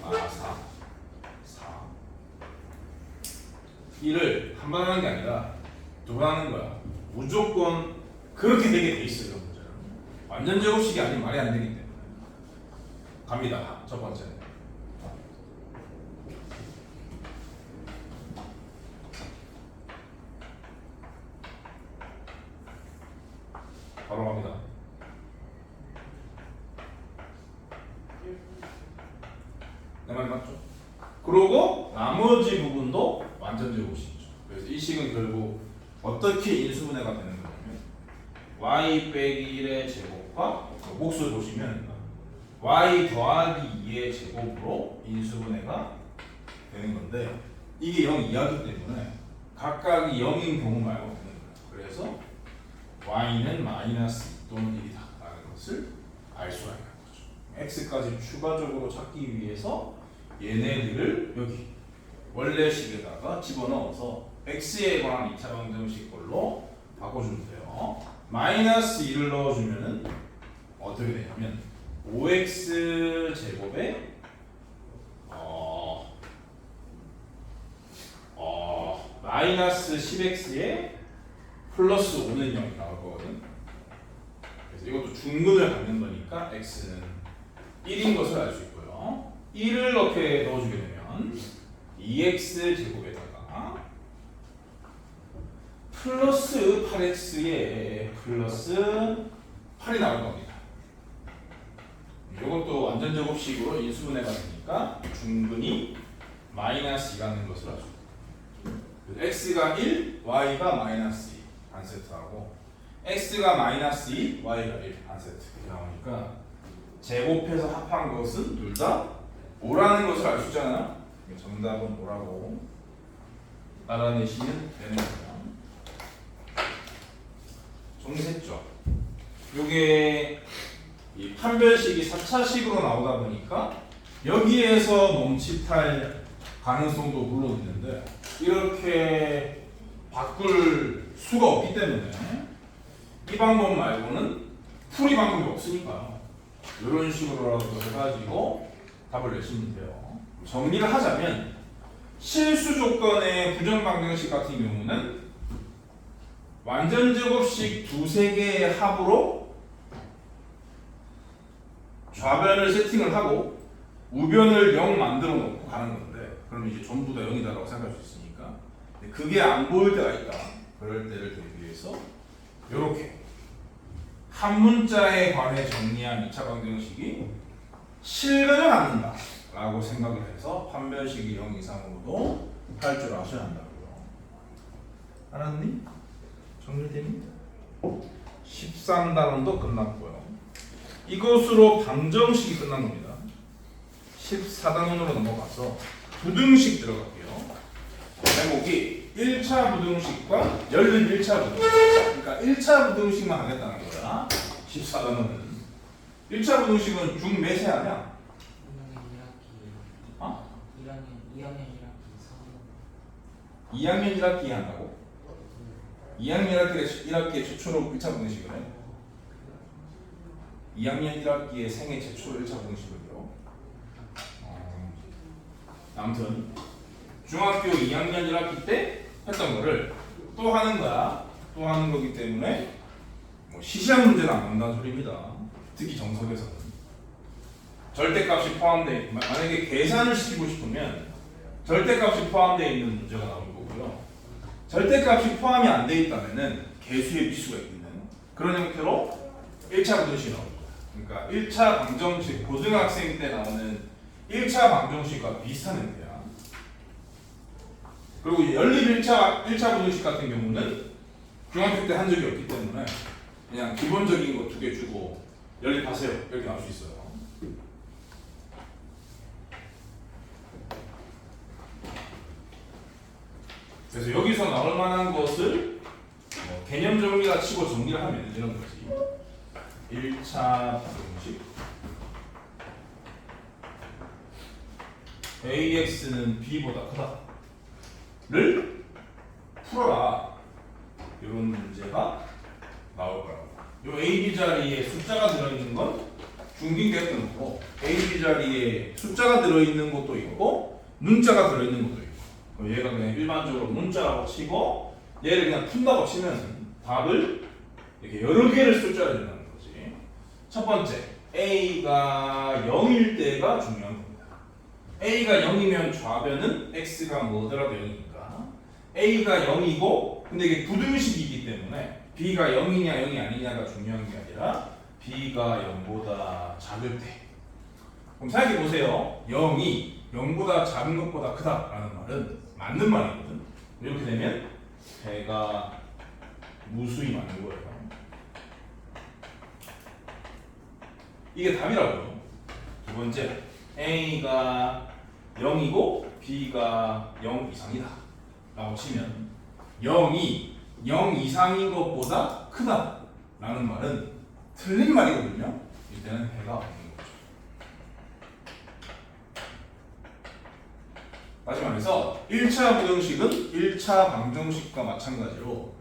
마 4, 4 1을 한 번 하는 게 아니라 두 번 하는 거야. 무조건 그렇게 되게 돼 있어요. 이런 문제는. 완전 제곱식이 아니면 말이 안 되기 때문에. 갑니다. 첫 번째. 바로 갑니다. 내 말 맞죠? 그리고 나머지 부분도 완전 제곱식이죠. 그래서 이 식은 결국 어떻게 인수분해가 되는 거냐면 y 빼기 1의 제곱과 몫을 보시면 y 더하기 2의 제곱으로 인수분해가 되는 건데 이게 0 이하기 때문에 각각이 0인 경우 말고 되는 거예요. 그래서 y는 마이너스 2 또는 1이다 라는 것을 알 수가 있는 거죠. x까지 추가적으로 찾기 위해서 얘네들을 여기 원래 식에다가 집어넣어서 x에 관한 2차 방정식 걸로 바꿔주면 돼요. 마이너스 2를 넣어주면은 어떻게 되냐면 5x 제곱에 마이너스 10x에 플러스 5는 0이 나올 거거든. 그래서 이것도 중근을 갖는 거니까 x는 1인 것을 알 수 있고요. 1을 이렇게 넣어주게 되면 2x 제곱에다가 플러스 8x에 플러스 8이 나올 겁니다. 이것도 완전 제곱식으로 인수분해가 되니까 중근이 마이너스 2라는 것을 알 수 있습니다. x가 1, y가 마이너스 2 반세트하고 x가 마이너스 2, y가 1 반세트 이렇게 나오니까 제곱해서 합한 것은 둘 다 5라는 것을 알 수 있잖아요. 정답은 5라고 알아내시면 되는 거예요. 정리했죠? 요게 이 판별식이 4차식으로 나오다 보니까 여기에서 멈칫할 가능성도 물론 있는데 이렇게 바꿀 수가 없기 때문에 이 방법 말고는 풀이 방법이 없으니까요. 이런 식으로라도 해가지고 답을 내시면 돼요. 정리를 하자면 실수 조건의 부정방정식 같은 경우는 완전 제곱식 두세 개의 합으로 좌변을 세팅을 하고 우변을 0 만들어 놓고 가는 건데 그럼 이제 전부 다 0이다라고 생각할 수 있으니까 그게 안 보일 때가 있다. 그럴 때를 대비해서 이렇게 한 문자에 관해 정리한 2차 방정식이 실근을 갖는다 라고 생각을 해서 판별식이 0 이상으로도 할 줄 아셔야 한다고요. 알았니? 정리되니? 13단원도 끝났고요. 이것으로 방정식이 끝난 겁니다. 14단원으로 넘어가서 부등식 들어갈게요. 제목이 1차 부등식과 열린 1차 부등식. 그러니까 1차 부등식만 하겠다는 거야. 14단원은. 1차 부등식은 중 몇 세 하냐? 2학년 1학기 한다고? 2학년 1학기에 최초로 1차 부등식을 해? 2학년 1학기에 생애 최초로 1차 부등식을요? 아무튼 중학교 2학년 1학기 때 했던 거를 또 하는 거야. 또 하는 거기 때문에 뭐 시시한 문제는 안 한다는 소리입니다. 특히 정석에서는. 절대값이 포함되어 만약에 계산을 시키고 싶으면 절대값이 포함되어 있는 문제가 나올 거고요. 절대값이 포함이 안 돼 있다면은 개수의 미수가 있는 그런 형태로 1차 부등식이 나올 거예요. 그러니까 1차 방정식 고등학생 때 나오는 1차 방정식과 비슷한 형태야. 그리고 이 연립 1차 부등식 같은 경우는 중학교 때 한 적이 없기 때문에 그냥 기본적인 거 2개 주고 연립하세요 이렇게 나올 수 있어요. 그래서 여기서 나올 만한 것을 개념 정리가 치고 정리를 하면 이런 거지. 1차 방정식 AX는 B보다 크다를 풀어라. 이런 문제가 나올 거라고. 이 A, B 자리에 숫자가 들어있는 건 중딩됐던 거고 A, B 자리에 숫자가 들어있는 것도 있고 문자가 들어있는 것도 있고 얘가 그냥 일반적으로 문자라고 치고 얘를 그냥 푼다고 치면 답을 이렇게 여러 개를 숫자를 준다는 거지. 첫 번째 A가 0일 때가 중요한 겁니다. A가 0이면 좌변은 X가 뭐더라도 0이니까 A가 0이고 근데 이게 부등식이기 때문에 B가 0이냐 0이 아니냐가 중요한 게 아니라 B가 0보다 작을 때 그럼 생각해 보세요. 0이 0보다 작은 것보다 크다라는 말은 맞는 말이거든. 이렇게 되면 배가 무수히 맞는 거예요. 이게 답이라고요. 두 번째 A가 0이고 B가 0 이상이다 라고 치면 0이 0 이상인 것보다 크다 라는 말은 틀린 말이거든요. 이때는 배가 없는 거죠. 다시 말해서 1차 부등식은 1차 방정식과 마찬가지로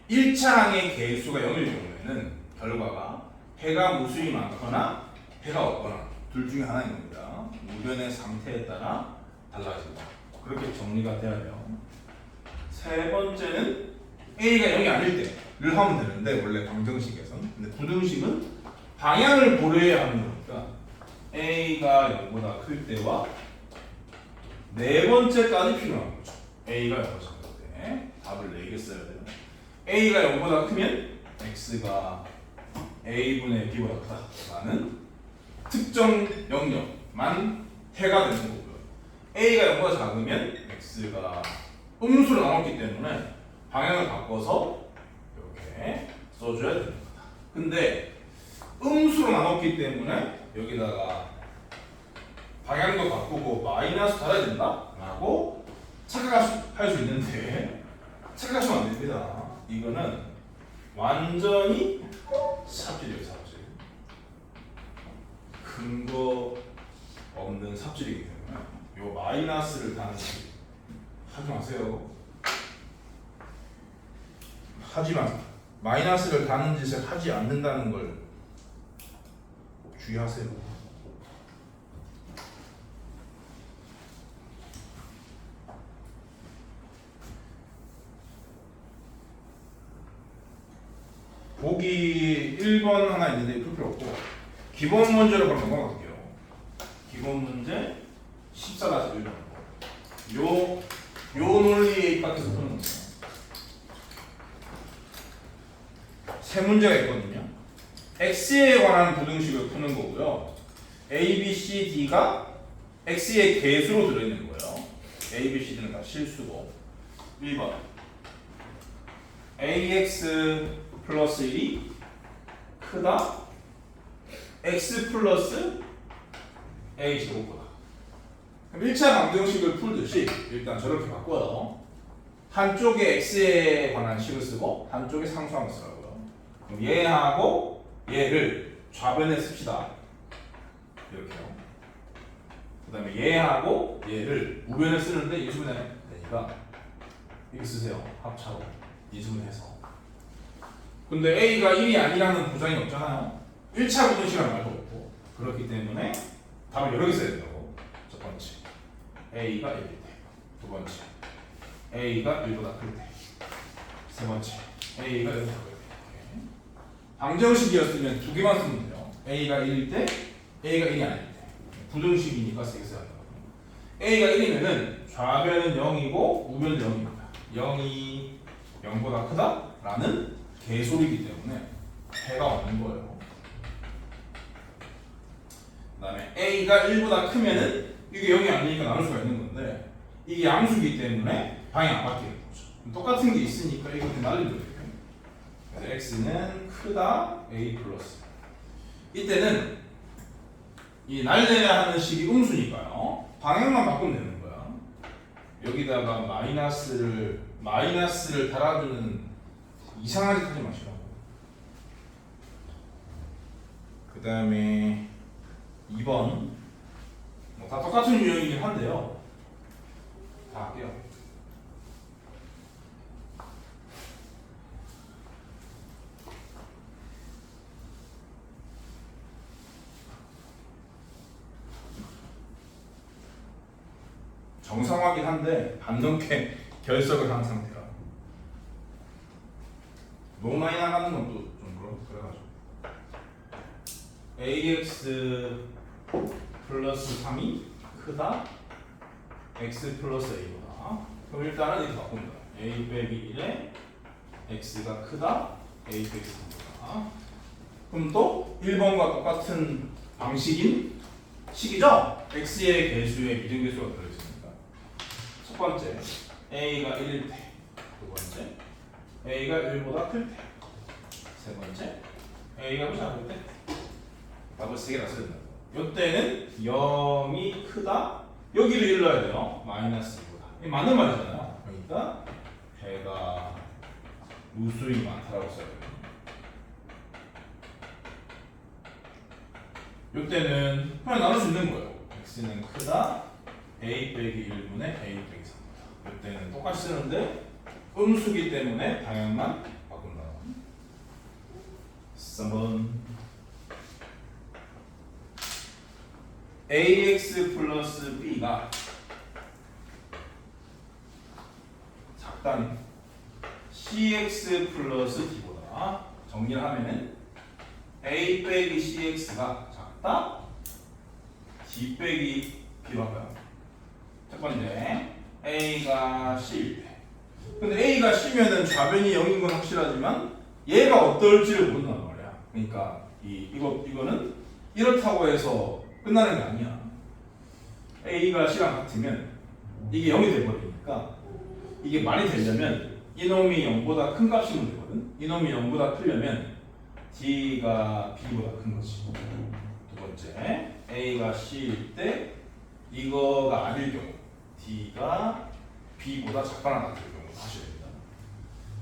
1차항의 개수가 0일 경우에는 결과가 배가 무수히 많거나 배가 없거나 둘 중에 하나인 겁니다. 우변의 상태에 따라 달라진다. 그렇게 정리가 돼야 돼요. 세 번째는 A가 0이 아닐 때를 하면 되는데 원래 방정식에서는 근데 부등식은 방향을 고려해야 하는 거니까 A가 0보다 클 때와 네 번째까지 필요한 거죠. A가 0보다 작을 때 답을 4개 써야 돼요. A가 0보다 크면 X가 A분의 B보다 크다라는 특정 영역만 해가 되는 거고요. A가 0보다 작으면 X가 음수로 나왔기 때문에 방향을 바꿔서 이렇게 써줘야 되는 거다. 근데 음수로 나눴기 때문에 여기다가 방향도 바꾸고 마이너스 달아야 된다? 라고 착각할 수 있는데 착각하시면 안 됩니다. 이거는 완전히 삽질이에요, 삽질. 근거 없는 삽질이기 때문에 요 마이너스를 다는지 하지 마세요. 하지만 마이너스를 다는 짓을 하지 않는다는 걸 주의하세요. 보기 1번 하나 있는데 풀 필요 없고 기본 문제로 바로 넘어갈게요. 기본 문제 14-1번 요 논리에 입각해서 푸는 거예요. 세 문제가 있거든요. X에 관한 부등식을 푸는 거고요. A, B, C, D가 X의 개수로 들어있는 거예요. A, B, C, D는 다 실수고 1번 AX 플러스 1이 크다 X 플러스 A 제곱보다. 그럼 1차 방정식을 풀듯이 일단 저렇게 바꿔요. 한쪽에 X에 관한 식을 쓰고 한쪽에 상수함을 쓰라고요. 그럼 얘하고 얘를 좌변에 씁시다. 이렇게요. 그 다음에 얘하고 얘를 우변에 쓰는데 이수분해 되니까 이렇게 쓰세요. 합차로 이수분해서. 근데 A가 1이 아니라는 보장이 없잖아요. 1차 부등식이라는 말도 없고 그렇기 때문에 답을 여러 개 써야 된다고. 첫 번째 A가 1일 때, 두 번째 A가 1보다 클 때, 세 번째 A가 1보다 클 때. 방정식이었으면 두 개만 쓰면 돼요. A가 1일 때 A가 1이 아닐 때 부등식이니까 세게 써야 돼요. A가 1이면은 좌변은 0이고 우변은 0입니다. 0이 0보다 크다라는 개소리이기 때문에 해가 없는 거예요. 그 다음에 A가 1보다 크면은 이게 0이 아니니까 나눌 수가 있는 건데 이게 양수기 때문에 방향 안 바뀌는 거죠. 똑같은 게 있으니까 이거 그냥 날리면 돼요. 그래서 X는 크다 A 플러스. 이때는 이 날려야 하는 식이 음수니까요. 방향만 바꾸면 되는 거야. 여기다가 마이너스를 달아주는 이상한 짓 하지 마시라고. 그 다음에 2번 뭐 다 똑같은 유형이긴 한데요. 다 할게요. 정상화긴 한데 반 넘게 결석을 한 상태라. 너무 많이 나가는 건 또 좀 그래가지고 AX 플러스 3이 크다 X 플러스 A보다. 그럼 일단은 이렇게 바꾼다. A 빼기 1에 X가 크다 A 빼기 3보다. 그럼 또 1번과 똑같은 방식인 식이죠? X의 개수에 미등계수가 들어있으니까 첫 번째 A가 1일 때, 두 번째 A가 1보다 클 때, 세 번째 A가 더 작을 때. 답을 3개나 써야 된다. 이때는 0이 크다. 여기를 일러야 돼요. 마이너스 2보다. 이 맞는 말이잖아요. 그러니까 배가 무수히 많다라고 써야 돼요. 이때는 그냥 나눌 수 있는 거예요. x는 크다 a 빼기 1분의 a 빼기 3보다. 이때는 똑같이 쓰는데 음수기 때문에 방향만 바꾼다. 3번 ax 플러스 b가 작다는 cx 플러스 d보다. 정리를 하면은 a 빼기 cx가 작다 d 빼기 b로 할까요? 첫 번째 a가 c일 때. 근데 a가 c면은 좌변이 0인 건 확실하지만 얘가 어떨지를 모른단 말이야. 그러니까 이거는 이렇다고 해서 끝나는 게 아니야. a가 c랑 같으면 이게 0이 돼버리니까 이게 말이 되려면 이놈이 0보다 큰 값이면 되거든. 이놈이 0보다 크려면 d가 b보다 큰 거지. 두 번째 a가 c일 때 이거가 아닐 경우 d가 b보다 작거나 같을 경우 하셔야 됩니다.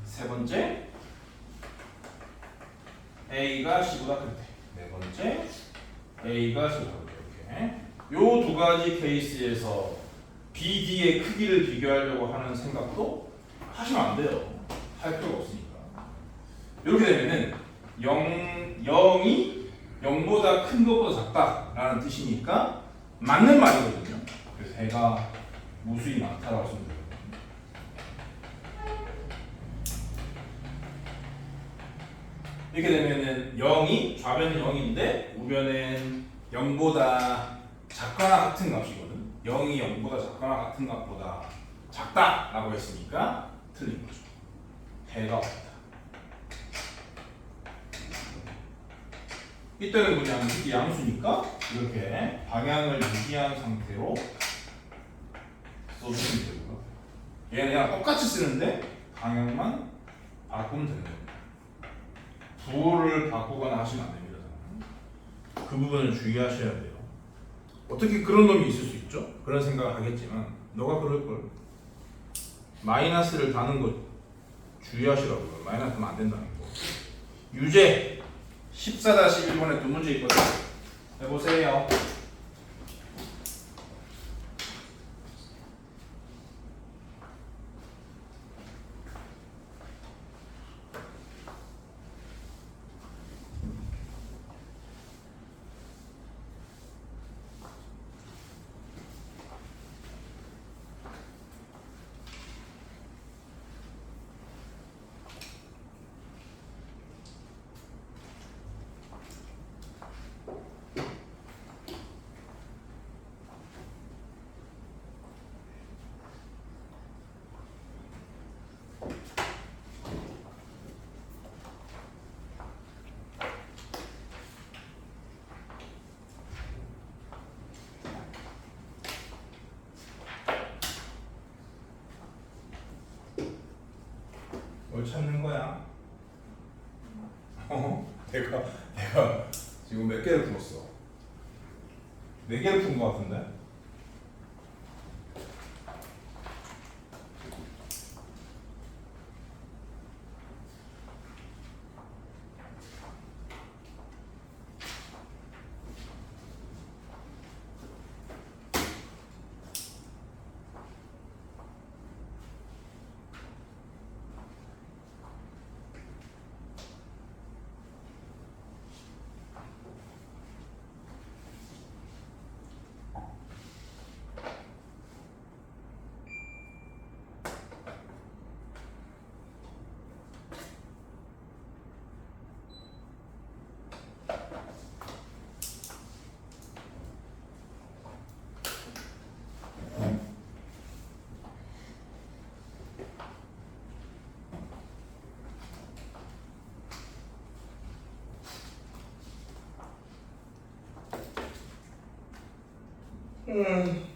세 번째 a가 c보다 클 때. 네 번째 a가 c보다 클 때. 이렇게 요 두 가지 케이스에서 BD의 크기를 비교하려고 하는 생각도 하시면 안 돼요. 할 필요가 없으니까. 이렇게 되면은 0이 0보다 큰 것보다 작다라는 뜻이니까 맞는 말이거든요. 그래서 해가 무수히 많다라고 쓰면 돼요. 이렇게 되면은 0이 좌변은 0인데 우변은 0보다 작거나 같은 값이거든. 0이 0보다 작거나 같은 값보다 작다라고 했으니까 틀린 거죠. 해가 없다. 이때는 그냥 이게 양수니까 이렇게 방향을 유지한 상태로 써주시면 되고요. 얘는 그냥 똑같이 쓰는데 방향만 바꾸면 되는 겁니다. 부호를 바꾸거나 하시면 안 됩니다. 그 부분을 주의하셔야 돼요. 어떻게 그런 놈이 있을 수 있죠? 그런 생각을 하겠지만 너가 그럴 걸. 마이너스를 다는 거 주의하시라고요. 마이너스 하면 안 된다는 거. 유제 14-1번에 두 문제 있거든요. 해보세요. 뭘 찾는 거야? 내가 지금 몇 개를 풀었어? 4개를 푼 거 같은데? 음.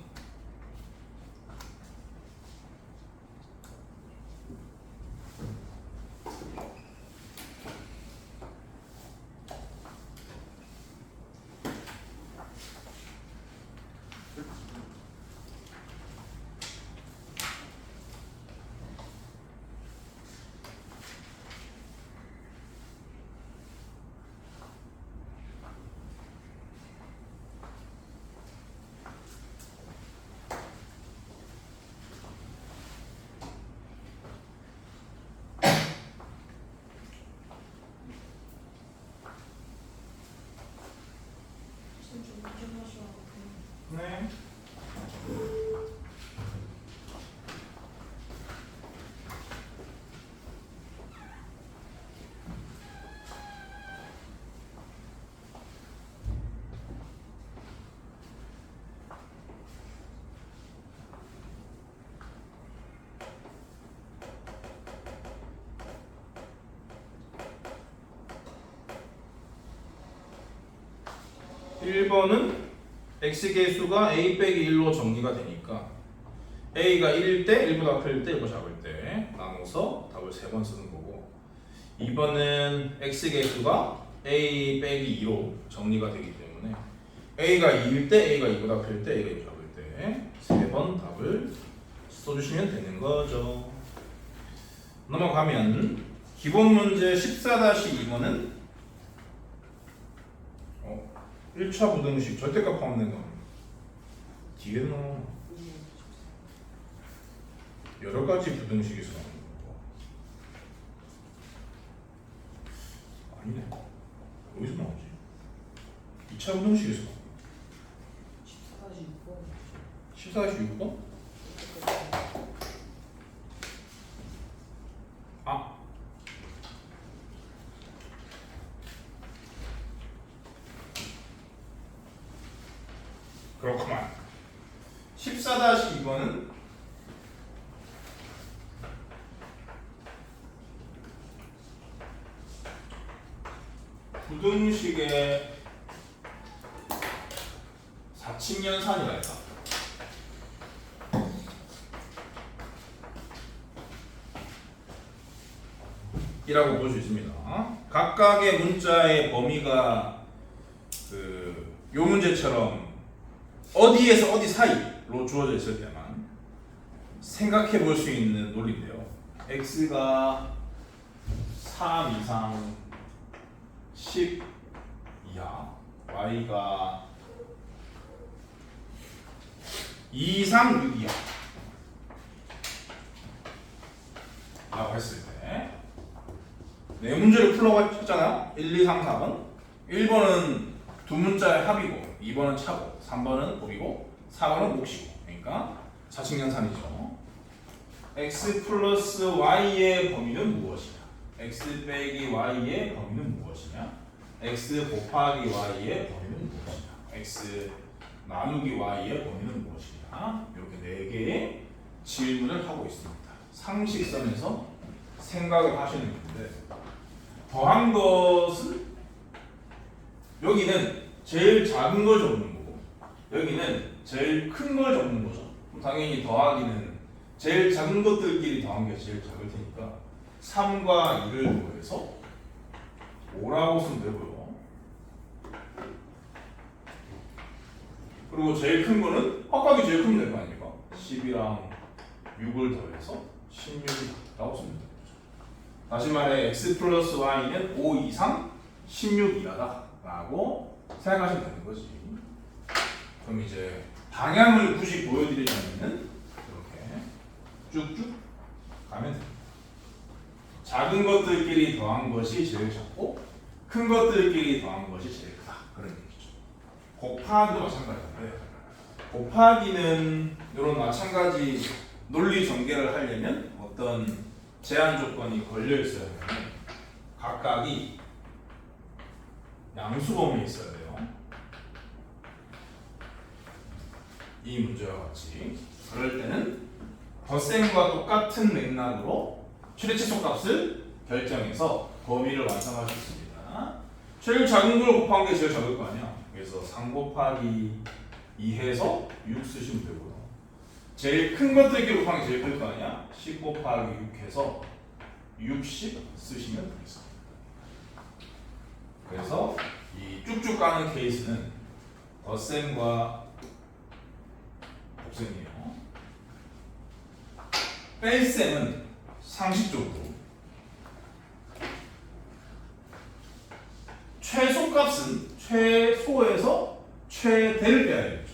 1번은 x계수가 a 빼기 1로 정리가 되니까 a가 1일 때, 1보다 클 때, 1보 작을 때 나눠서 답을 3번 쓰는 거고 2번은 x계수가 a 빼기 2로 정리가 되기 때문에 a가 2일 때, a가 2보다 클 때, a가 2보다 작을 때 3번 답을 써주시면 되는 거죠. 넘어가면 기본 문제 14-2번은 1차 부등식 절대값 포함된 거 뒤에 넣어 여러 가지 부등식에서 나오는 거 아니네 어디서 나오지? 2차 부등식에서 나오는 14-6번? 아 그렇구만. 14-2번은 부등식의 사칙연산이랄까 이라고 볼 수 있습니다. 각각의 문자의 범위가 요 문제처럼 어디에서 어디 사이로 주어져 있을 때만 생각해 볼 수 있는 논리인데요. x가 3 이상 10 이하, y가 2 이상 6 이하 라고 했을 때 네 문제를 풀어가 했잖아요. 1, 2, 3, 4번 1번은 두 문자의 합이고 2번은 차고 3번은 곱이고 4번은 몫이고 그러니까 사칙연산이죠. x 플러스 y의 범위는 무엇이냐? x 빼기 y의 범위는 무엇이냐? x 곱하기 y의 범위는 무엇이냐? x 나누기 y의 범위는 무엇이냐? 이렇게 4개의 질문을 하고 있습니다. 상식선에서 생각을 하시는 건데 더한 것은 여기는 제일 작은 걸 적는 거고 여기는 제일 큰 걸 적는 거죠. 당연히 더하기는 제일 작은 것들끼리 더한 게 제일 작을 테니까 3과 2를 더해서 5라고 쓰면 되고요. 그리고 제일 큰 거는 확각이 제일 크면 될 거 아닙니까? 10이랑 6을 더해서 16이라고 쓰면 되죠. 다시 말해 x 플러스 y는 5 이상 16 이하다 라고 생각하시면 되는 거지. 그럼 이제 방향을 굳이 보여드리자면은 이렇게 쭉쭉 가면 됩니다. 작은 것들끼리 더한 것이 제일 작고 큰 것들끼리 더한 것이 제일 크다 그런 얘기죠. 곱하기도 마찬가지인데 곱하기는 이런 마찬가지 논리 전개를 하려면 어떤 제한 조건이 걸려 있어야 되는데 각각이 양수범위에 있어야 돼요. 이 문제와 같이 그럴 때는 덧셈과 똑같은 맥락으로 최대치수 값을 결정해서 범위를 완성할 수 있습니다. 제일 작은 걸 곱한 게 제일 작을 거 아니야. 그래서 3 곱하기 2 해서 6 쓰시면 되고요. 제일 큰 것들끼리 곱한 게 제일 클 거 아니야. 10 곱하기 6 해서 60 쓰시면 되겠습니다. 그래서 이 쭉쭉 가는 케이스는 덧셈과 곱셈이에요. 뺄셈은 상식적으로 최소값은 최소에서 최대를 빼야겠죠.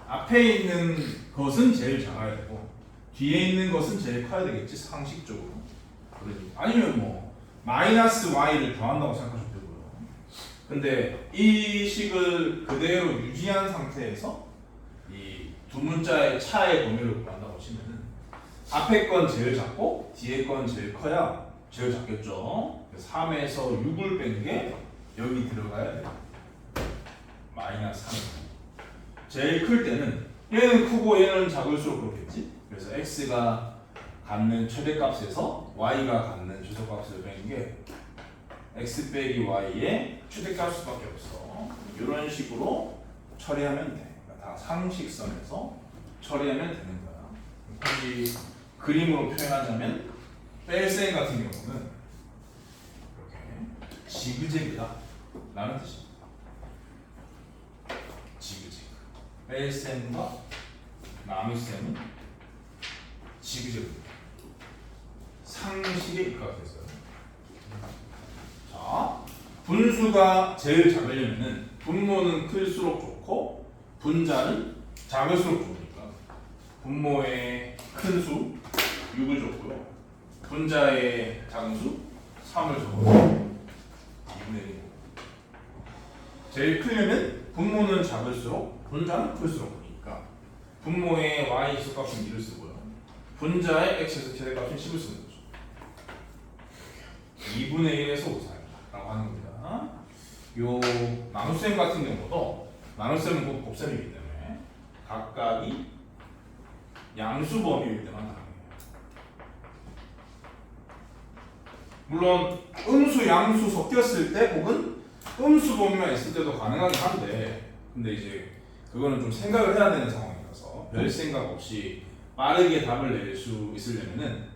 앞에 있는 것은 제일 작아야 되고 뒤에 있는 것은 제일 커야 되겠지 상식적으로. 아니면 뭐 마이너스 y를 더한다고 생각하셔도 되고요. 근데 이 식을 그대로 유지한 상태에서 이 두 문자의 차의 범위를 구한다고 치면은 앞에 건 제일 작고 뒤에 건 제일 커야 제일 작겠죠. 3에서 6을 뺀 게 여기 들어가야 돼요. 마이너스 3. 제일 클 때는 얘는 크고 얘는 작을수록 그렇겠지. 그래서 x가 갖는 최대값에서 y가 갖는 최소값을 뺀 게 x 빼기 y의 최대값수밖에 없어. 이런 식으로 처리하면 돼. 다 상식선에서 처리하면 되는 거야. 굳이 그림으로 표현하자면 뺄셈 같은 경우는 이렇게 지그재그다 라는 뜻입니다. 지그재그. 뺄셈과 나눗셈은 지그재그. 상식에 입각했어요. 자, 분수가 제일 작으려면은 분모는 클수록 좋고 분자는 작을수록 좋으니까 분모의 큰 수 6을 줬고요. 분자의 작은 수 3을 줬고요. 2분의 1. 제일 크려면 분모는 작을수록 분자는 클수록 크니까 분모의 y 지수값은 2를 쓰고요. 분자의 x에서 최대값은 10을 쓰는 거죠. 2분의 1에서 5사라고 하는 겁니다. 요 나눗셈 같은 경우도 나눗셈은 곧 곱셈이기 때문에 각각이 양수 범위일 때만 가능해요. 물론 음수, 양수 섞였을 때 혹은 음수 범위만 있을 때도 가능하긴 한데 근데 이제 그거는 좀 생각을 해야 되는 상황이라서 별 생각 없이 빠르게 답을 낼 수 있으려면은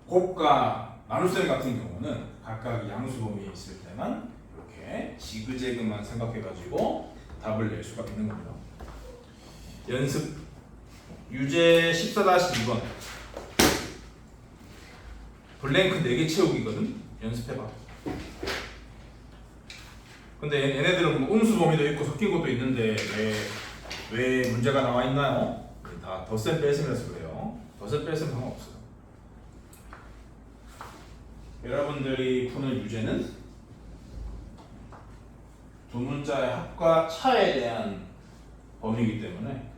곱과 나눗셈 같은 경우는 각각 양수 범위에 있을 때만 이렇게 지그재그만 생각해가지고 답을 낼 수가 있는 겁니다. 연습 유제 14-2번 블랭크 4개 채우기거든. 연습해봐. 근데 얘네들은 뭐 음수 범위도 있고 섞인 것도 있는데 왜 문제가 나와 있나요? 다 덧셈 뺄셈이라서 그래요. 덧셈 뺄셈 상관없어요. 여러분들이 푸는 유제는 두 문자의 합과 차에 대한 범위이기 때문에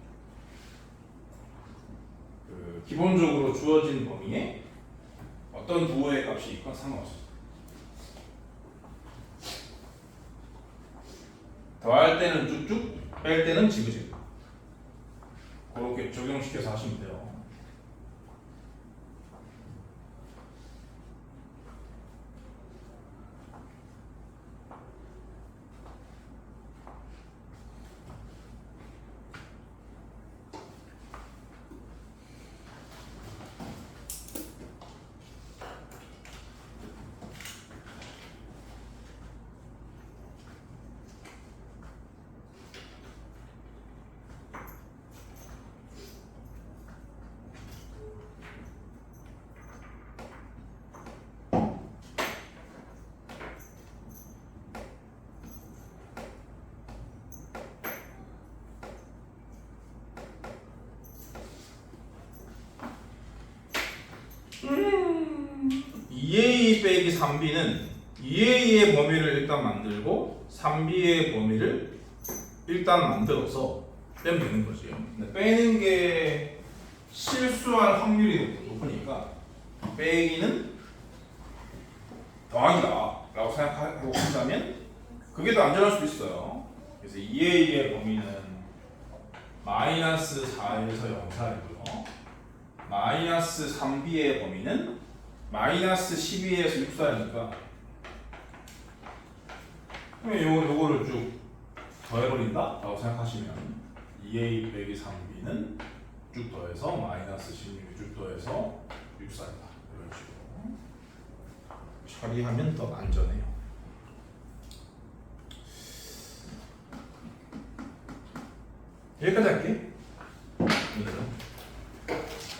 기본적으로 주어진 범위에 어떤 부호의 값이 있건 상관없습니다. 더할 때는 쭉쭉, 뺄 때는 지그재그. 그렇게 적용시켜서 하시면 돼요. 2a 빼기 3b는 2a의 범위를 일단 만들고 3b의 범위를 일단 만들어서 빼면 되는 거지. 근데 빼는 게 실수할 확률이 높으니까 빼기는 더하기다 라고 생각하고 한다면 그게 더 안전할 수도 있어요. 그래서 2a의 범위는 마이너스 4에서 0 사이고요. 마이너스 3b의 범위는 마이너스 12에서 6 사이니까 요거를 쭉 더해버린다 라고 생각하시면 2a 빼기 3b는 쭉 더해서 마이너스 16이 쭉 더해서 6 사이다 이런 식으로 처리하면 더 안전해요. 여기까지 할게. 오늘은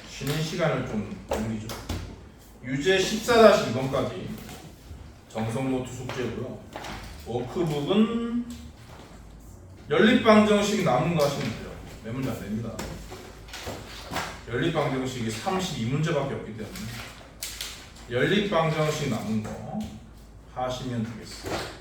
쉬는 시간을 좀 옮기죠. 유제 14-2번까지 정성노트 숙제고요. 워크북은 연립방정식 남은 거 하시면 돼요. 몇 문제 안 됩니다. 연립방정식이 32문제밖에 없기 때문에 연립방정식 남은 거 하시면 되겠어요.